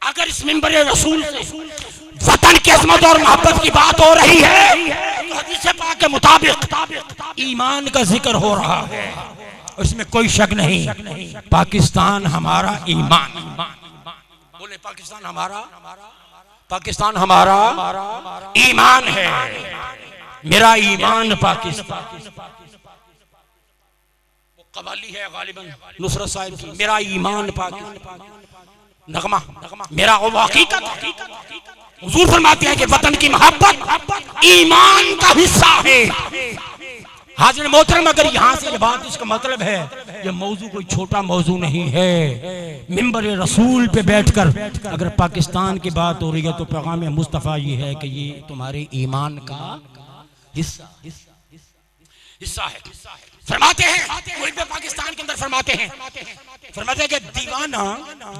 A: अगर इस मिंबर रसूल से वतन की अजमत और मोहब्बत की बात हो रही है तो हदीस पाक के मुताबिक ईमान का जिक्र हो रहा है, उसमें कोई शक नहीं। पाकिस्तान हमारा ईमान, बोले पाकिस्तान हमारा, पाकिस्तान हमारा ईमान है। मेरा ईमान पाकिस्तान, वो कवाली है गालिबन नुसरत साहिब की, मेरा ईमान पाकिस्तान, नगमा मेरा वो हकीकत। हुजूर फरमाते हैं कि वतन की मोहब्बत ईमान का हिस्सा है। हाज़िर मोहतरम, अगर यहाँ से ये बात, इसका मतलब है ये मौजू कोई छोटा मौजू नहीं है। मिंबर रसूल पे बैठकर अगर पाकिस्तान की बात हो रही है तो पैगाम मुस्तफ़ा ये है कि ये तुम्हारे ईमान का हिस्सा है। फरमाते हैं पाकिस्तान के अंदर, फरमाते हैं कि दीवाना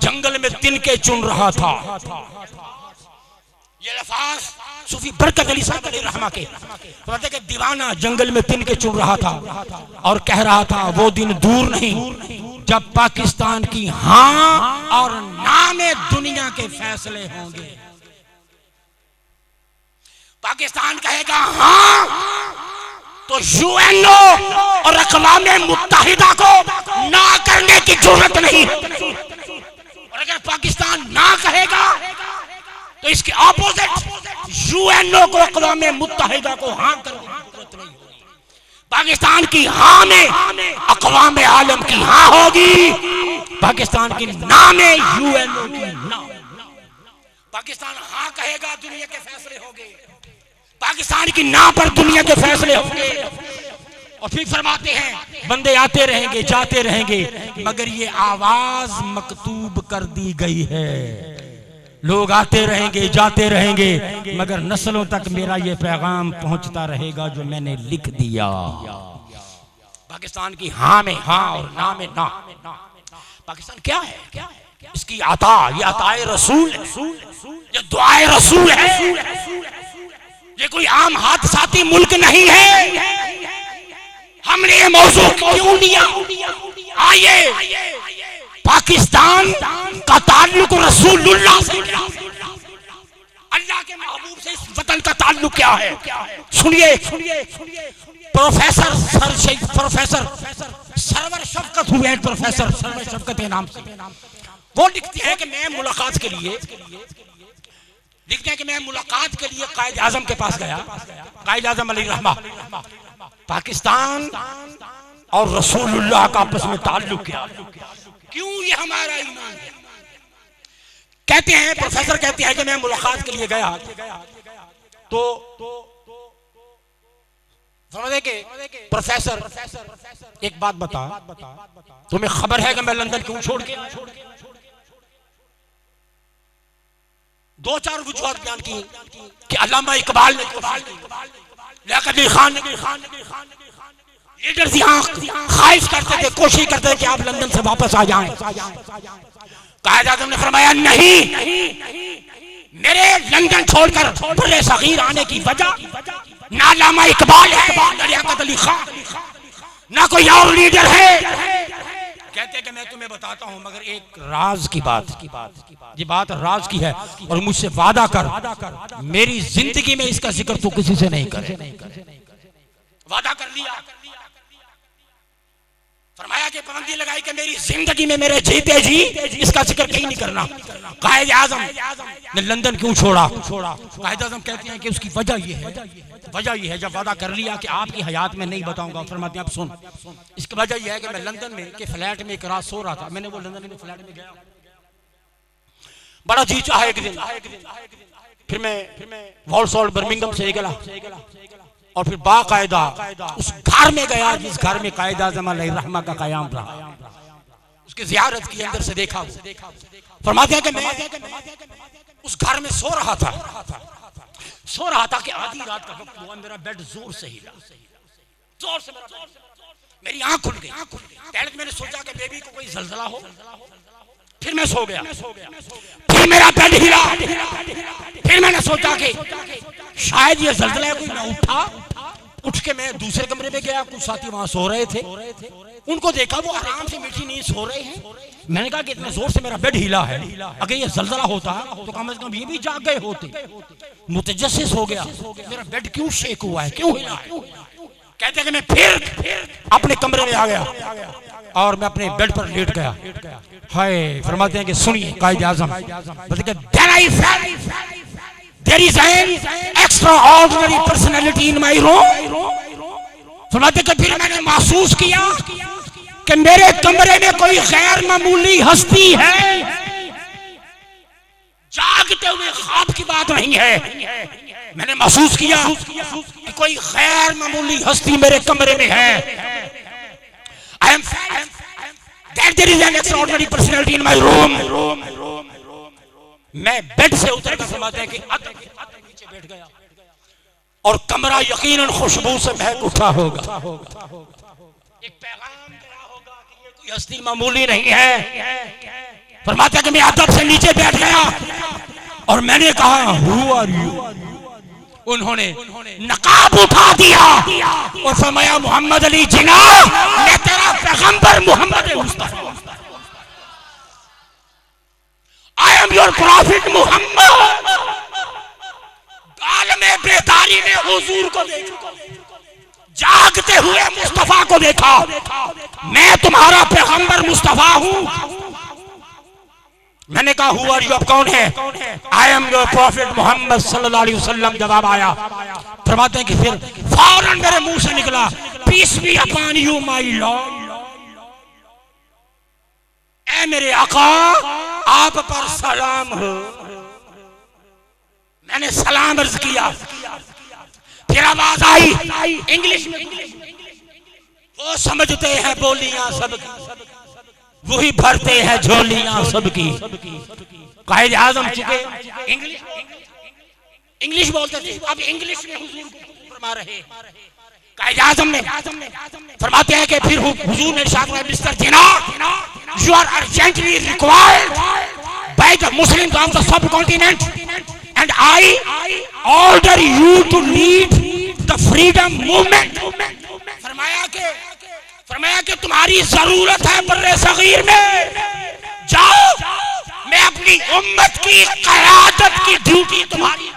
A: जंगल में तिनके चुन रहा था। ये अल्फाज सूफी बरकत अली साहब रहमा के, फरमाते हैं कि दीवाना जंगल में तिनके चुन रहा था और कह रहा था वो दिन दूर नहीं जब पाकिस्तान की हाँ और ना में दुनिया के फैसले होंगे। पाकिस्तान कहेगा हाँ तो यूएनओ और अक़वाम मुत्तहिदा को ना करने की जरूरत नहीं, और अगर पाकिस्तान ना कहेगा तो इसके ऑपोजिट यूएनओ को, अक़वाम मुत्तहिदा को हाँ करने की जरूरत नहीं होगी। पाकिस्तान की हाँ में अक़वाम आलम की हाँ होगी, पाकिस्तान की ना में यूएनओ की ना। पाकिस्तान हाँ कहेगा, दुनिया के फैसले होंगे। पाकिस्तान की ना पर दुनिया के फैसले होंगे। और फिर फरमाते हैं बंदे आते रहेंगे जाते रहेंगे, मगर ये आवाज मकतूब कर दी गई है। लोग आते रहेंगे जाते रहेंगे, मगर नस्लों तक मेरा ये पैगाम पहुंचता रहेगा जो मैंने लिख दिया। पाकिस्तान की हाँ में हाँ और ना में ना। पाकिस्तान क्या है? इसकी अता, ये अताए रसूल है, ये दुआए रसूल है। ये कोई आम हादसाती मुल्क नहीं है। हमने ये मौजू क्यों लिया? आइए, पाकिस्तान का ताल्लुक रसूलुल्लाह से, अल्लाह के महबूब से इस वतन का ताल्लुक क्या है? सुनिए, प्रोफेसर सरवर शफकत हुए हैं, प्रोफेसर सरवर शफकत के नाम से। वो लिखते हैं कि मैं मुलाकात के लिए कायद आजम के पास गया। कायद आजम अली रहमा, पाकिस्तान और रसूलुल्लाह का आपस में ताल्लुक क्या? क्यों ये हमारा ईमान है? कहते हैं प्रोफेसर कहते हैं कि मैं मुलाकात के लिए गया तो समझे कि प्रोफेसर एक बात बता, तुम्हें खबर है कि मैं लंदन क्यों छोड़ के? दो चार वजूहत बयान की कि अल्लामा इकबाल ने, लियाकत अली खान ने, लीडर्स यहाँ ख्वाहिश करते थे, कोशिश करते थे कि आप लंदन से वापस आ जाएं। कायद आज़म ने फरमाया नहीं, मेरे लंदन छोड़कर बड़े सगीर आने की वजह ना अल्लामा इकबाल है, ना लियाकत अली खान, ना कोई और लीडर है। कहते हैं कि मैं तुम्हें बताता हूं, मगर एक राज की बात, ये बात राज की है और मुझसे वादा कर मेरी जिंदगी में इसका जिक्र तू किसी से नहीं करे। वादा कर लिया। फरमाया कि पाबंदी लगाई कि मेरी जिंदगी में मेरे जीते जी इसका जिक्र कहीं नहीं करना। कायद आज़म ने लंदन क्यों छोड़ा? कायद आज़म कहते हैं कि उसकी वजह यह है जब वादा कर लिया कि आपकी हयात में नहीं बताऊंगा। फरमाते हैं आप सुन, इसकी वजह यह है कि मैं लंदन में के फ्लैट में एक रात सो रहा था। मैंने वो लंदन में फ्लैट में गया, बड़ा जी चाहा एक दिन। फिर मैं वॉल्सॉल्ट बर्मिंघम से निकला और फिर बाकायदा उस घर में गया जिस घर में कायद आज़म अलैहिर्रहमा का क़याम रहा। उसकी ज़ियारत की, अंदर से देखा। फरमाते हैं कि मैं उस घर में सो रहा था कि आधी रात का वक्त हुआ, मेरा बेड जोर से हिला, जोर से मेरी आंख खुल गई। पहले मैंने सोचा कि बेबी को कोई जल्जला हो, फिर मैं सो गया। फिर मेरा बेड हिला, फिर मैंने सोचा कि शायद ये जल्जला है, कोई ना उठा। उठ के मैं दूसरे कमरे में गया, कुछ साथी वहां सो रहे थे, उनको देखा वो आराम से मीठी नींद सो रहे हैं। मैंने कहा कि इतने जोर से मेरा बेड हिला है, अगर ये जल्जला होता तो कम से कम ये भी जाग गए होते। मुतजस्सिस हो गया, मेरा बेड क्यों शेक हुआ है, क्यों हिला है? कहते हैं कि मैं फिर अपने कमरे में आ गया और मैं अपने बेड पर लेट गया। हाय, फरमाते हैं कि सुनिए कायद आज़म, there is an extraordinary personality in my room। फरमाते कि फिर मैंने महसूस किया कि मेरे कमरे में कोई गैर मामूली हस्ती है। जागते हुए ख्वाब की बात नहीं है, मैंने महसूस किया कि कोई गैर मामूली हस्ती मेरे कमरे में है। I am that there is an extraordinary personality in my room। मैं बेड से उतर कर फरमाते हैं कि नीचे बैठ गया और कमरा यकीनन खुशबू से महक उठा होगा। एक पैगाम गया होगा कि ये कोई हस्ती मामूली नहीं है। फरमाते हैं कि मैं अदब से नीचे बैठ गया और मैंने कहा हु आर यू? उन्होंने नकाब उठा दिया और फरमाया मोहम्मद अली जिना, मैं तेरा पैगंबर Mohammad Mustafa, I am your prophet Muhammad। आलमे बेदारी ने हुजूर को देखा, जागते हुए मुस्तफा को देखा। मैं तुम्हारा पैगंबर मुस्तफा हूं। मैंने कहा हु आर यू, आप कौन है? I am your prophet Mohammad सल्लल्लाहु अलैहि वसल्लम। जवाब आया। फरमाते हैं कि फिर फौरन मेरे मुंह से निकला peace be upon you my lord, ऐ मेरे आका आप पर सलाम हो। सलाम अर्ज किया। फिर आवाज आई इंग्लिश में, वो समझते हैं बोलियां सबकी, वही भरते हैं झोलियां सबकी। कायद आजम चुके इंग्लिश बोलते थे, अब इंग्लिश में हुजूर को फरमा रहे। कायद आजम ने फरमाते हैं कि फिर हुजूर ने इरशाद किया, mister Jinnah, you are urgently required by the Muslims of the subcontinent and I order you to lead the freedom movement. फरमाया कि तुम्हारी जरूरत है बर्रे सगीर में, जाओ, मैं अपनी उम्मत की क़यादत की ड्यूटी तुम्हारी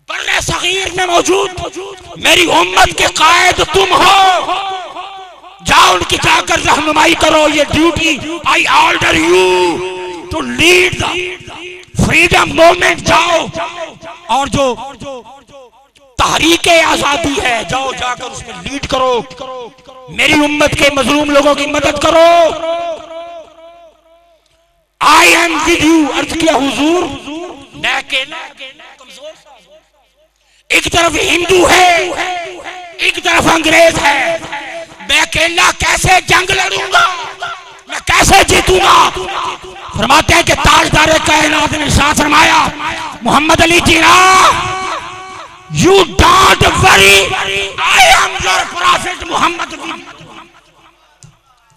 A: बर्रे सगीर में मौजूद मेरी उम्मत के कायद तुम हो, जाओ उनकी जाकर रहनुमाई करो, ये duty I order you to lead the freedom movement. जाओ और जो तहरीक आजादी है, जाओ जाकर उसमें लीड करो, मेरी उम्मत के मजलूम लोगों की मदद करो। I am with you. अर्ज किया हुजूर, मैं अकेला कमजोर, एक तरफ हिंदू है, एक तरफ अंग्रेज है, मैं अकेला कैसे जंग लड़ूंगा, मैं कैसे जीतूंगा। फरमाते हैं कि ताजदार कायनात ने इरशाद फरमाया, मोहम्मद अली जीना, You don't worry, I am your prophet Muhammad।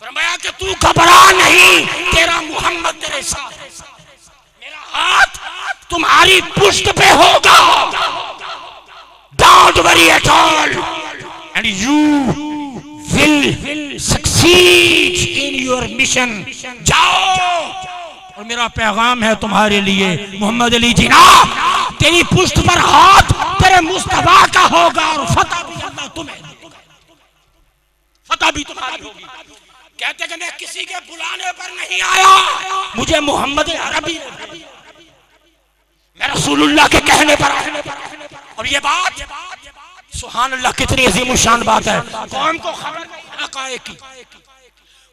A: फरमाया कि तू घबरा नहीं, तेरा मुहम्मद तेरे साथ है, मेरा हाथ तुम्हारी पुष्ट पे होगा। Don't worry at all and you will succeed in your mission। जाओ, और मेरा पैगाम है तुम्हारे लिए मोहम्मद अली जीना, तेरी पुष्ट पर हाथ तेरे मुस्तफा का होगा और फतह भी अल्लाह तुम्हें, फतह भी तुम्हारी होगी। कहते कि मैं किसी के बुलाने पर नहीं आया, मुझे मोहम्मद अरबी, मैं रसूलुल्लाह के कहने पर आया। और ये बात सुभान अल्लाह कितनी अजीम शान बात है। कौम को खबर अकाए की।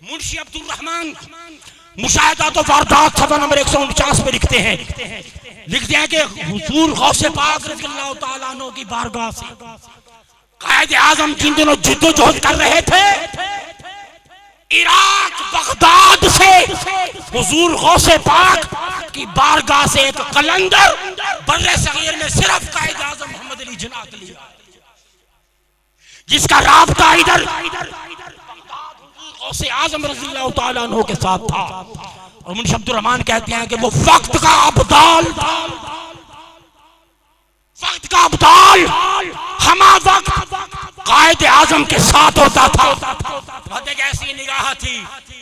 A: मुंशी अब्दुल रहमान मुशाहिदा तो वारदात सफा नंबर 149 पे लिखते हैं कि हुजूर गौसे पाक रज़ियल्लाहु ताला अन्हु की बारगाह से कायद आजम जिन दिनों जिद्दोजहद कर रहे थे, इराक बगदाद से हुजूर गौसे पाक की बारगाह से एक कलंदर बर्रे सगीर में सिर्फ कायद आजम मोहम्मद अली जिन्ना के लिए, जिसका राब्ता इधर गौसे आजम रज़ियल्लाहु ताला अन्हु के साथ था। और मुंशी अब्दुल रहमान कहते हैं कि वो वक्त का अब्दाल, वक्त का अब्दाल हमा वक्त कायद आजम के साथ होता था। ऐसी निगाह थी,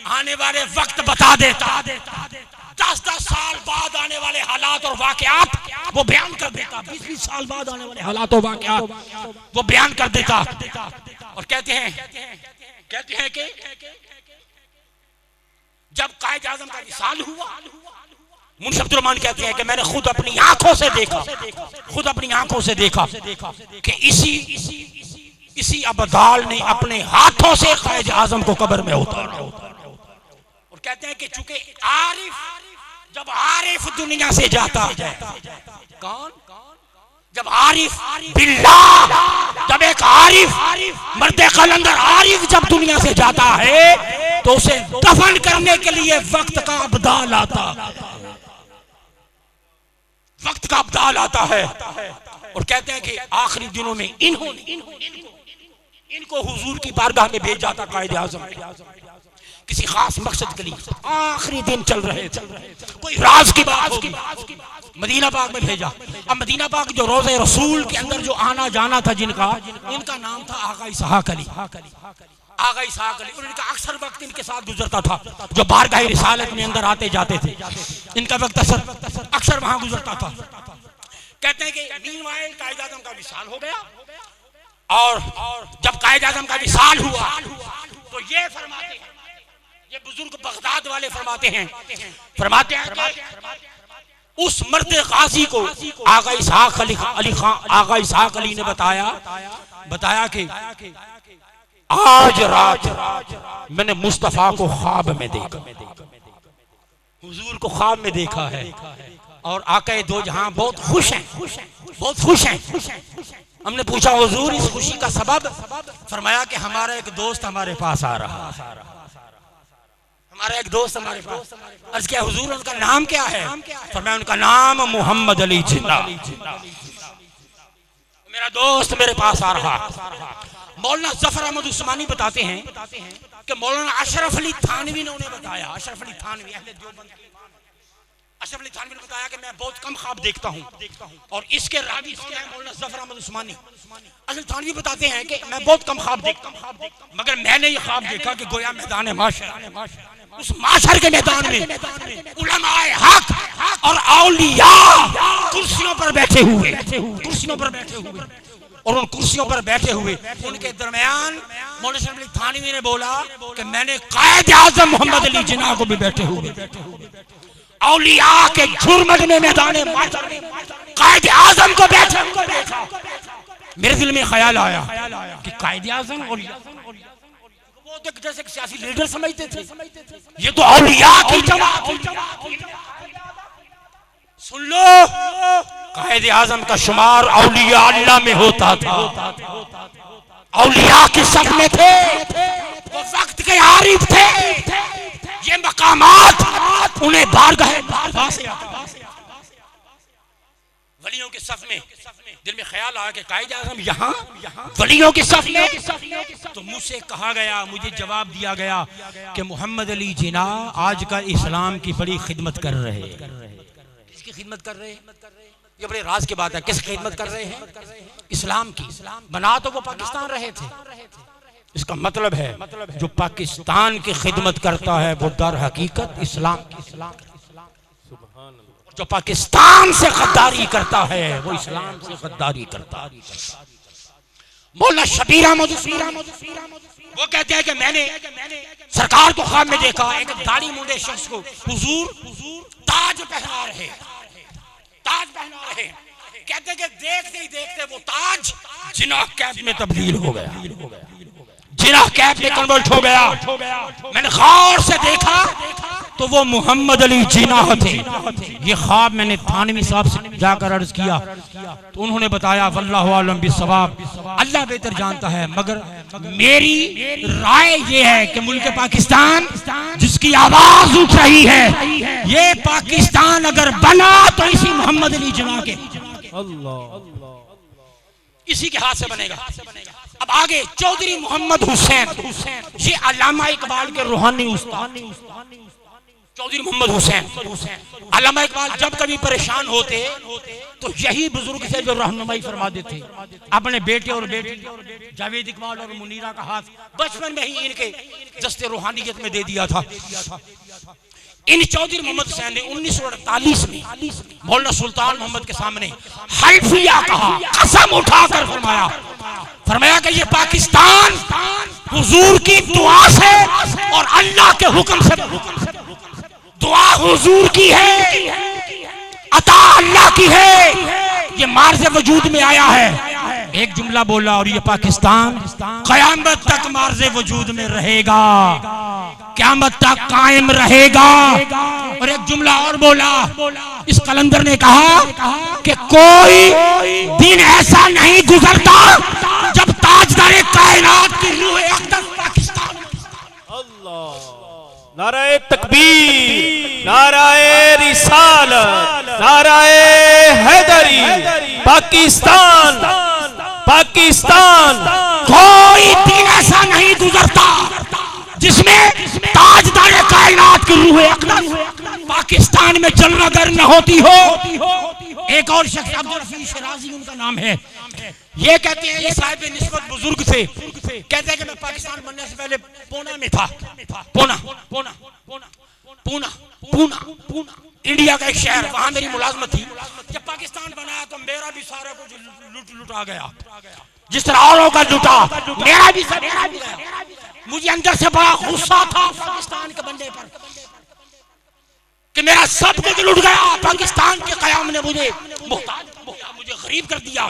A: आने वाले वक्त बता देता, 10-10 साल बाद आने वाले हालात और वाकयात वो बयान कर देता, 20-20 साल बाद आने वाले हालात और वाकयात वो बयान कर देता। और कहते हैं कि जब कायद आजम का विसाल हुआ, मुंशी अब्दुल रहमान कहते हैं कि मैंने खुद अपनी आंखों से देखा कि इसी अब्दाल ने अपने हाथों से कायद आजम को कब्र में उतारा। और कहते हैं कि चूंकि जब आरिफ दुनिया से जाता है, कौन? जब आरिफ बिल्लाह, जब एक आरिफ मर्दे कलंदर आरिफ जब दुनिया से जाता है तो उसे दफन करने के लिए वक्त का अब्दाल आता है। और कहते हैं कि आखिरी दिनों में इनको हुजूर की बारगाह में भेज जाता कायद आजम किसी खास मकसद के लिए। आखिरी दिन चल रहे कोई राज की बात होगी, मदीना पाक में भेजा। अब मदीना पाक जो रोज़े रसूल के अंदर जो आना जाना था जिनका, उनका नाम था आगा इसहाक अली। आगा इसहाक अली, उनका अक्सर वक्त इनके साथ गुजरता था, जो बारगाह रिसालत में अंदर आते जाते थे, इनका वक्त अक्सर वहां गुजरता था। कहते हैं कि मीनवाइल कायद आजम का विसाल हो गया, और जब कायद आजम का विसाल हुआ तो ये फरमाते हैं, ये बुजुर्ग बगदाद वाले फरमाते हैं उस मर्द गाजी को आगा इसहाक अली ने बताया कि आज रात मैंने मुस्तफा को ख्वाब में देखा, हुजूर को ख्वाब में देखा है। और आका दो जहां बहुत खुश हैं, बहुत खुश हैं। हमने पूछा हुजूर इस खुशी का सबब? फरमाया कि हमारा एक दोस्त हमारे पास आ रहा है, हमारा एक दोस्त हमारे पास। अर्ज किया हुजूर उनका नाम क्या है? फरमाया उनका नाम मोहम्मद अली जिन्ना, मेरा दोस्त मेरे पास आ रहा। मौलाना जफर अहमद उस्मानी बताते हैं कि मौलाना अशरफ अली थानवी ने उन्हें बताया, अशरफ अली थानवी अहले देवबंद, अशरफ अली थानवी ने बताया कि मैं बहुत कम ख्वाब देखता हूँ, और इसके रावी कौन है? मौलाना जफर अहमद उस्मानी। अशरफ थानवी बताते हैं कि मैं बहुत कम ख्वाब देखता हूँ, मगर मैंने ये ख्वाब देखा कि गोया मैदान माशर, उस माशर के मैदान में उलमाए हक और औलिया कुर्सियों पर बैठे हुए, कुर्सियों पर बैठे हुए, और उन कुर्सियों पर बैठे हुए उनके दरमियान मौलाना अशरफ अली थानवी ने बोला कि मैंने कायद आज़म मोहम्मद अली जिन्ना को भी बैठे हुए, औलिया के झुरमट में मैदान माशर में कायद आज़म को बैठे हुए देखा। मेरे दिल में ख्याल आया कि कायद आज़म और वो तो जैसे सियासी लीडर समझते थे, ये तो औलिया की जमात। सुन लो, कायद आज़म का शुमार औलिया अल्लाह में होता था, औलिया के सफ में थे, वो वक्त के आरिफ थे। ये मकामात उन्हें बारगाह से वलियों के सफ में। दिल में ख्याल आया कि कायद आज़म यहाँ वलियों के सफ में, तो मुझसे कहा गया, मुझे जवाब दिया गया कि मोहम्मद अली जिन्ना आजकल इस्लाम की बड़ी खिदमत कर रहे हैं। किसकी खिदमत कर रहे हैं? ये बड़े राज की बात है। किस खिदमत कर रहे हैं? इस्लाम की। बना तो वो पाकिस्तान रहे थे, इसका मतलब है जो पाकिस्तान की खिदमत करता है वो दर हकीकत इस्लाम, जो पाकिस्तान से गद्दारी करता है वो इस्लाम से गद्दारी करता है। मौलाना शबीर अहमद वो कहते हैं कि मैंने सरकार को ख्वाब में देखा, एक दाढ़ी मूंढे शख्स को हुजूर ताज पहना रहे, ताज पहना रहे। कहते हैं कि देखते ही देखते वो ताज जिन्ना कैप में तब्दील हो गया, जिन्ना कैप में कन्वर्ट हो गया। मैंने गौर से देखा तो वो मोहम्मद अली जिन्ना थे। ये ख्वाब मैंने थानवी साहब से जाकर अर्ज किया तो उन्होंने बताया वल्लाहु आलम बिस्सवाब, अल्लाह बेहतर जानता है, मगर मेरी राय ये है कि मुल्क पाकिस्तान जिसकी आवाज उठ रही है, ये पाकिस्तान अगर बना तो इसी मोहम्मद अली जिन्ना के, इसी के हाथ से बनेगा। अब आगे चौधरी मोहम्मद हुसैन, ये अल्लामा इकबाल के रूहानी उस्ताद चौधरी मोहम्मद हुसैन। अल्लामा इकबाल जब कभी परेशान होते तो यही बुजुर्ग से जो रहनुमाई फरमा देते, अपने बेटे और बेटी जावेद इकबाल और मुनीरा का हाथ बचपन में ही इनके दस्ते रूहानियत में दे दिया था। इन चौधरी मोहम्मद हुसैन ने 1948 में मौलाना सुल्तान मोहम्मद के सामने हल्फिया कहा, कसम उठाकर फरमाया कि ये पाकिस्तान हुजूर की दुआ से और अल्लाह के हुक्म से, दुआ हुजूर की है, अता अल्लाह की है, ये मार्ज़े वजूद में आया है। एक जुमला बोला और ये पाकिस्तान क़यामत तक मार्ज़े वजूद में रहेगा, क़यामत तक कायम रहेगा। और एक जुमला और बोला, इस कलंदर ने कहा कि कोई दिन ऐसा नहीं गुजरता जब ताजदारे कायनात की रूह अक़दस पाकिस्तान।
B: नाराए तकबीर, नाराए रिसालत, नाराए हैदरी, पाकिस्तान, पाकिस्तान।
A: कोई दिन ऐसा नहीं गुजरता जिसमें ताजदारे कायनात की रूह अक़दस पाकिस्तान में जलवागर न होती हो। एक और शख्स अब्दुल रफीक शिराजी उनका नाम है, ये कहते हैं, ये साहिब निस्बत बुजुर्ग थे, कहते हैं कि मैं पाकिस्तान बनने से पहले पूना में था, पूना इंडिया का एक शहर, वहां मेरी मुलाजमत थी। जब पाकिस्तान बनाया तो मेरा भी सारा कुछ लुटा गया, जिस तरह औरों का लुटा मेरा भी सब गया। मुझे अंदर से बड़ा गुस्सा था पाकिस्तान के बनने पर कि मेरा सब कुछ लुट गया, पाकिस्तान के कयाम ने मुझे गरीब कर दिया।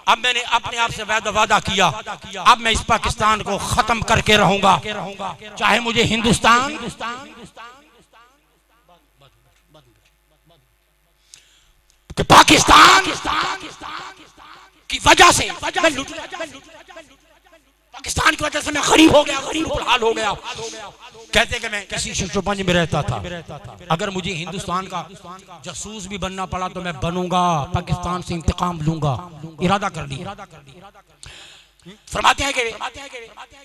A: अब मैंने अपने आप से वादा किया, अब मैं इस पाकिस्तान को खत्म करके रहूंगा, चाहे मुझे हिंदुस्तान पाकिस्तान की वजह से मैं लुट गया, पाकिस्तान की वजह से मैं गरीब हो गया, गरीब हाल हो गया। कहते कि मैं किसी शिशुपंज में रहता था, अगर मुझे हिंदुस्तान का जासूस भी बनना पड़ा तो मैं बनूंगा, पाकिस्तान से इंतकाम लूंगा, इरादा कर लिया। फरमाते हैं कि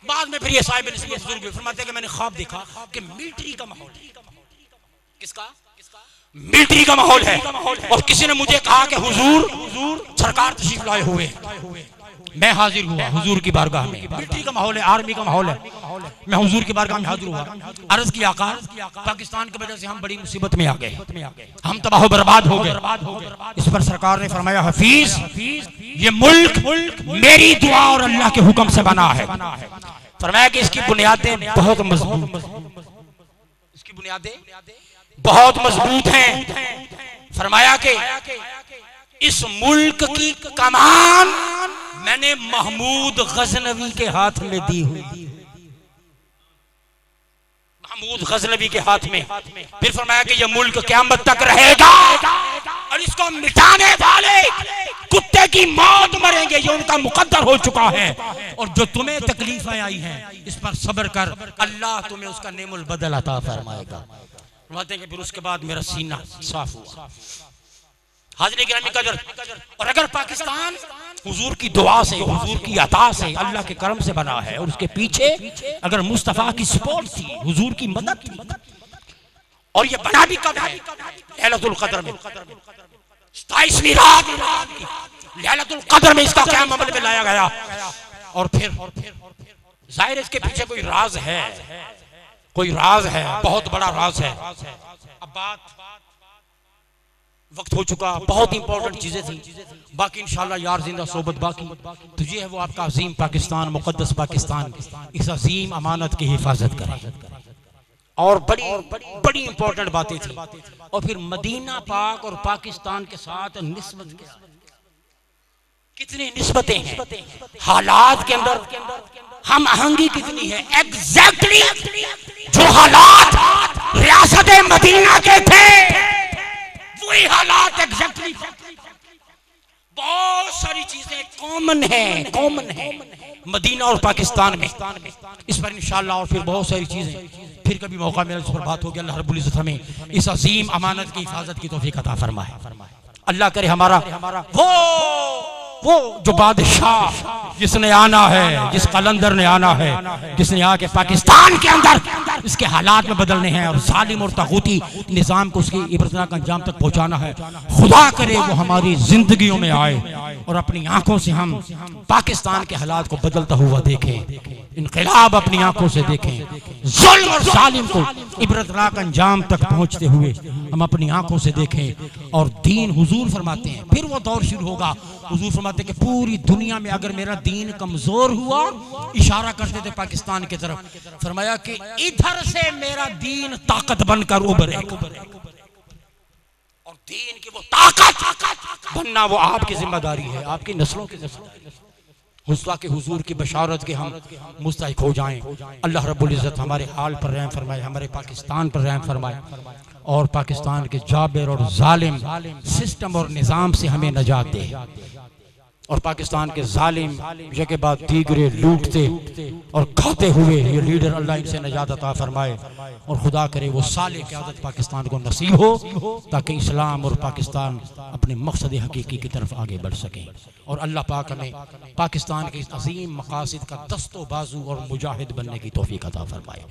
A: बाद में फिर ये साहिब बुजुर्ग फरमाते हैं कि मैंने ख्वाब देखा कि मिलिट्री का माहौल है। किसका? मिलिट्री का माहौल है। और किसी ने मुझे कहा कि हुजूर सरकार तशरीफ लाए हुए। मैं हाजिर हुआ हुजूर की बारगाह में। मिलिट्री का माहौल है, आर्मी का माहौल है। मैं हुजूर की बारगाह में हाजिर हुआ, अर्ज किया आका पाकिस्तान की वजह से हम बड़ी मुसीबत में आ गए, हम तबाह बर्बाद हो गए। इस पर सरकार ने फरमाया हफीज ये मुल्क मेरी दुआ और अल्लाह के हुक्म से बना है। फरमाया कि इसकी बुनियादें बहुत मजबूत, इसकी बुनियादें बहुत मजबूत हैं। फरमाया कि इस मुल्क की कमान मैंने महमूद गजनवी के हाथ में दी हुई, महमूद गजनवी के हाथ में। फिर फरमाया कि यह मुल्क क़यामत तक रहेगा और इसको मिटाने वाले कुत्ते की मौत मरेंगे, ये उनका मुकद्दर हो चुका है। और जो तुम्हें तकलीफें आई हैं इस पर सब्र कर, अल्लाह तुम्हें उसका नेमुल बदल अता फरमाएगा। फरमाते हैं कि फिर उसके बाद मेरा सीना साफ हुआ। हाज़िर गिरामी कदर, और अगर पाकिस्तान हुजूर की दुआ से, हुजूर की अता से, अल्लाह के करम से बना है और उसके पीछे अगर मुस्तफा की सपोर्ट थी, हुजूर की मदद थी, और ये बना भी कब है? लैलतुल क़द्र में, 27वीं रात लैलतुल क़द्र में इसका क़याम अमल में लाया गया। और फिर जाहिर इसके पीछे कोई राज है, कोई राज है, बहुत बड़ा राज है। अब बात वक्त हो चुका, बहुत इंपॉर्टेंट चीजें थी, बाकी इंशाल्लाह यार जिंदा सोबत बाकी। तो ये है वो आपका अजीम पाकिस्तान, मुकद्दस पाकिस्तान, इस अजीम अमानत की हिफाजत करें। और बड़ी बड़ी इंपॉर्टेंट बातें थी। और फिर मदीना पाक और पाकिस्तान के साथ निस्बत, कितनी निस्बतें हैं, हालात के अंदर हम आहंगी कितनी है। एग्जैक्टली जो हालात रियासत मदीना के थे वही हालात एग्जैक्टली, बहुत सारी चीजें कॉमन है मदीना और पाकिस्तान में। इस पर इंशाल्लाह और फिर बहुत सारी चीजें फिर कभी मौका मिला इस पर बात होगी। अल्लाह रब्बुल इज्जत हमें इस अजीम अमानत की हिफाजत की तौफीक अता फरमाए। अल्लाह करे हमारा वो जो बादशाह जिसने आना है, जिस कलंदर ने आना है, जिसने आके पाकिस्तान के अंदर इसके हालात में बदलने हैं और जालिम और तागूती निजाम को उसकी इबरतनाक अंजाम तक पहुंचाना है। खुदा करे वो हमारी जिंदगियों में आए और अपनी आंखों से हम पाकिस्तान के हालात को बदलता हुआ देखें, इनकलाब अपनी आंखों से देखें, जुल्म और जालिम को इबरतनाक अंजाम तक पहुंचते हुए हम अपनी आंखों से देखें। और दीन, हुजूर फरमाते हैं फिर वो दौर शुरू होगा। हुजूर फरमाते हैं कि पूरी दुनिया में अगर मेरा दीन कमजोर हुआ, इशारा करते थे पाकिस्तान की तरफ, फरमाया कि इधर से मेरा दीन ताकत बनकर उभरेगा। और दीन की वो ताकत बनना वो आपकी जिम्मेदारी है, आपकी नस्लों की हुस्वा के हुजूर की बशारत के हम मुस्तहिक हो जाएं। अल्लाह रब्बुल इज्जत हमारे हाल पर रहम फरमाए, हमारे पाकिस्तान पर रहम फरमाए और पाकिस्तान के जाबिर और जालिम सिस्टम और निज़ाम से हमें नजात दे। और पाकिस्तान के जालिम जगह बाद दीगरे लूटते और खाते हुए ये लीडर अल्लाह इनसे नजात अता फरमाए। और खुदा करे वो साले क़यादत पाकिस्तान को नसीब हो ताकि इस्लाम और पाकिस्तान अपने मकसद हकीकी की तरफ आगे बढ़ सके। और अल्लाह पाक हमें पाकिस्तान के इस अजीम मकासद का दस्तो बाजू और मुजाहिद बनने की तौफीक अता फरमाए।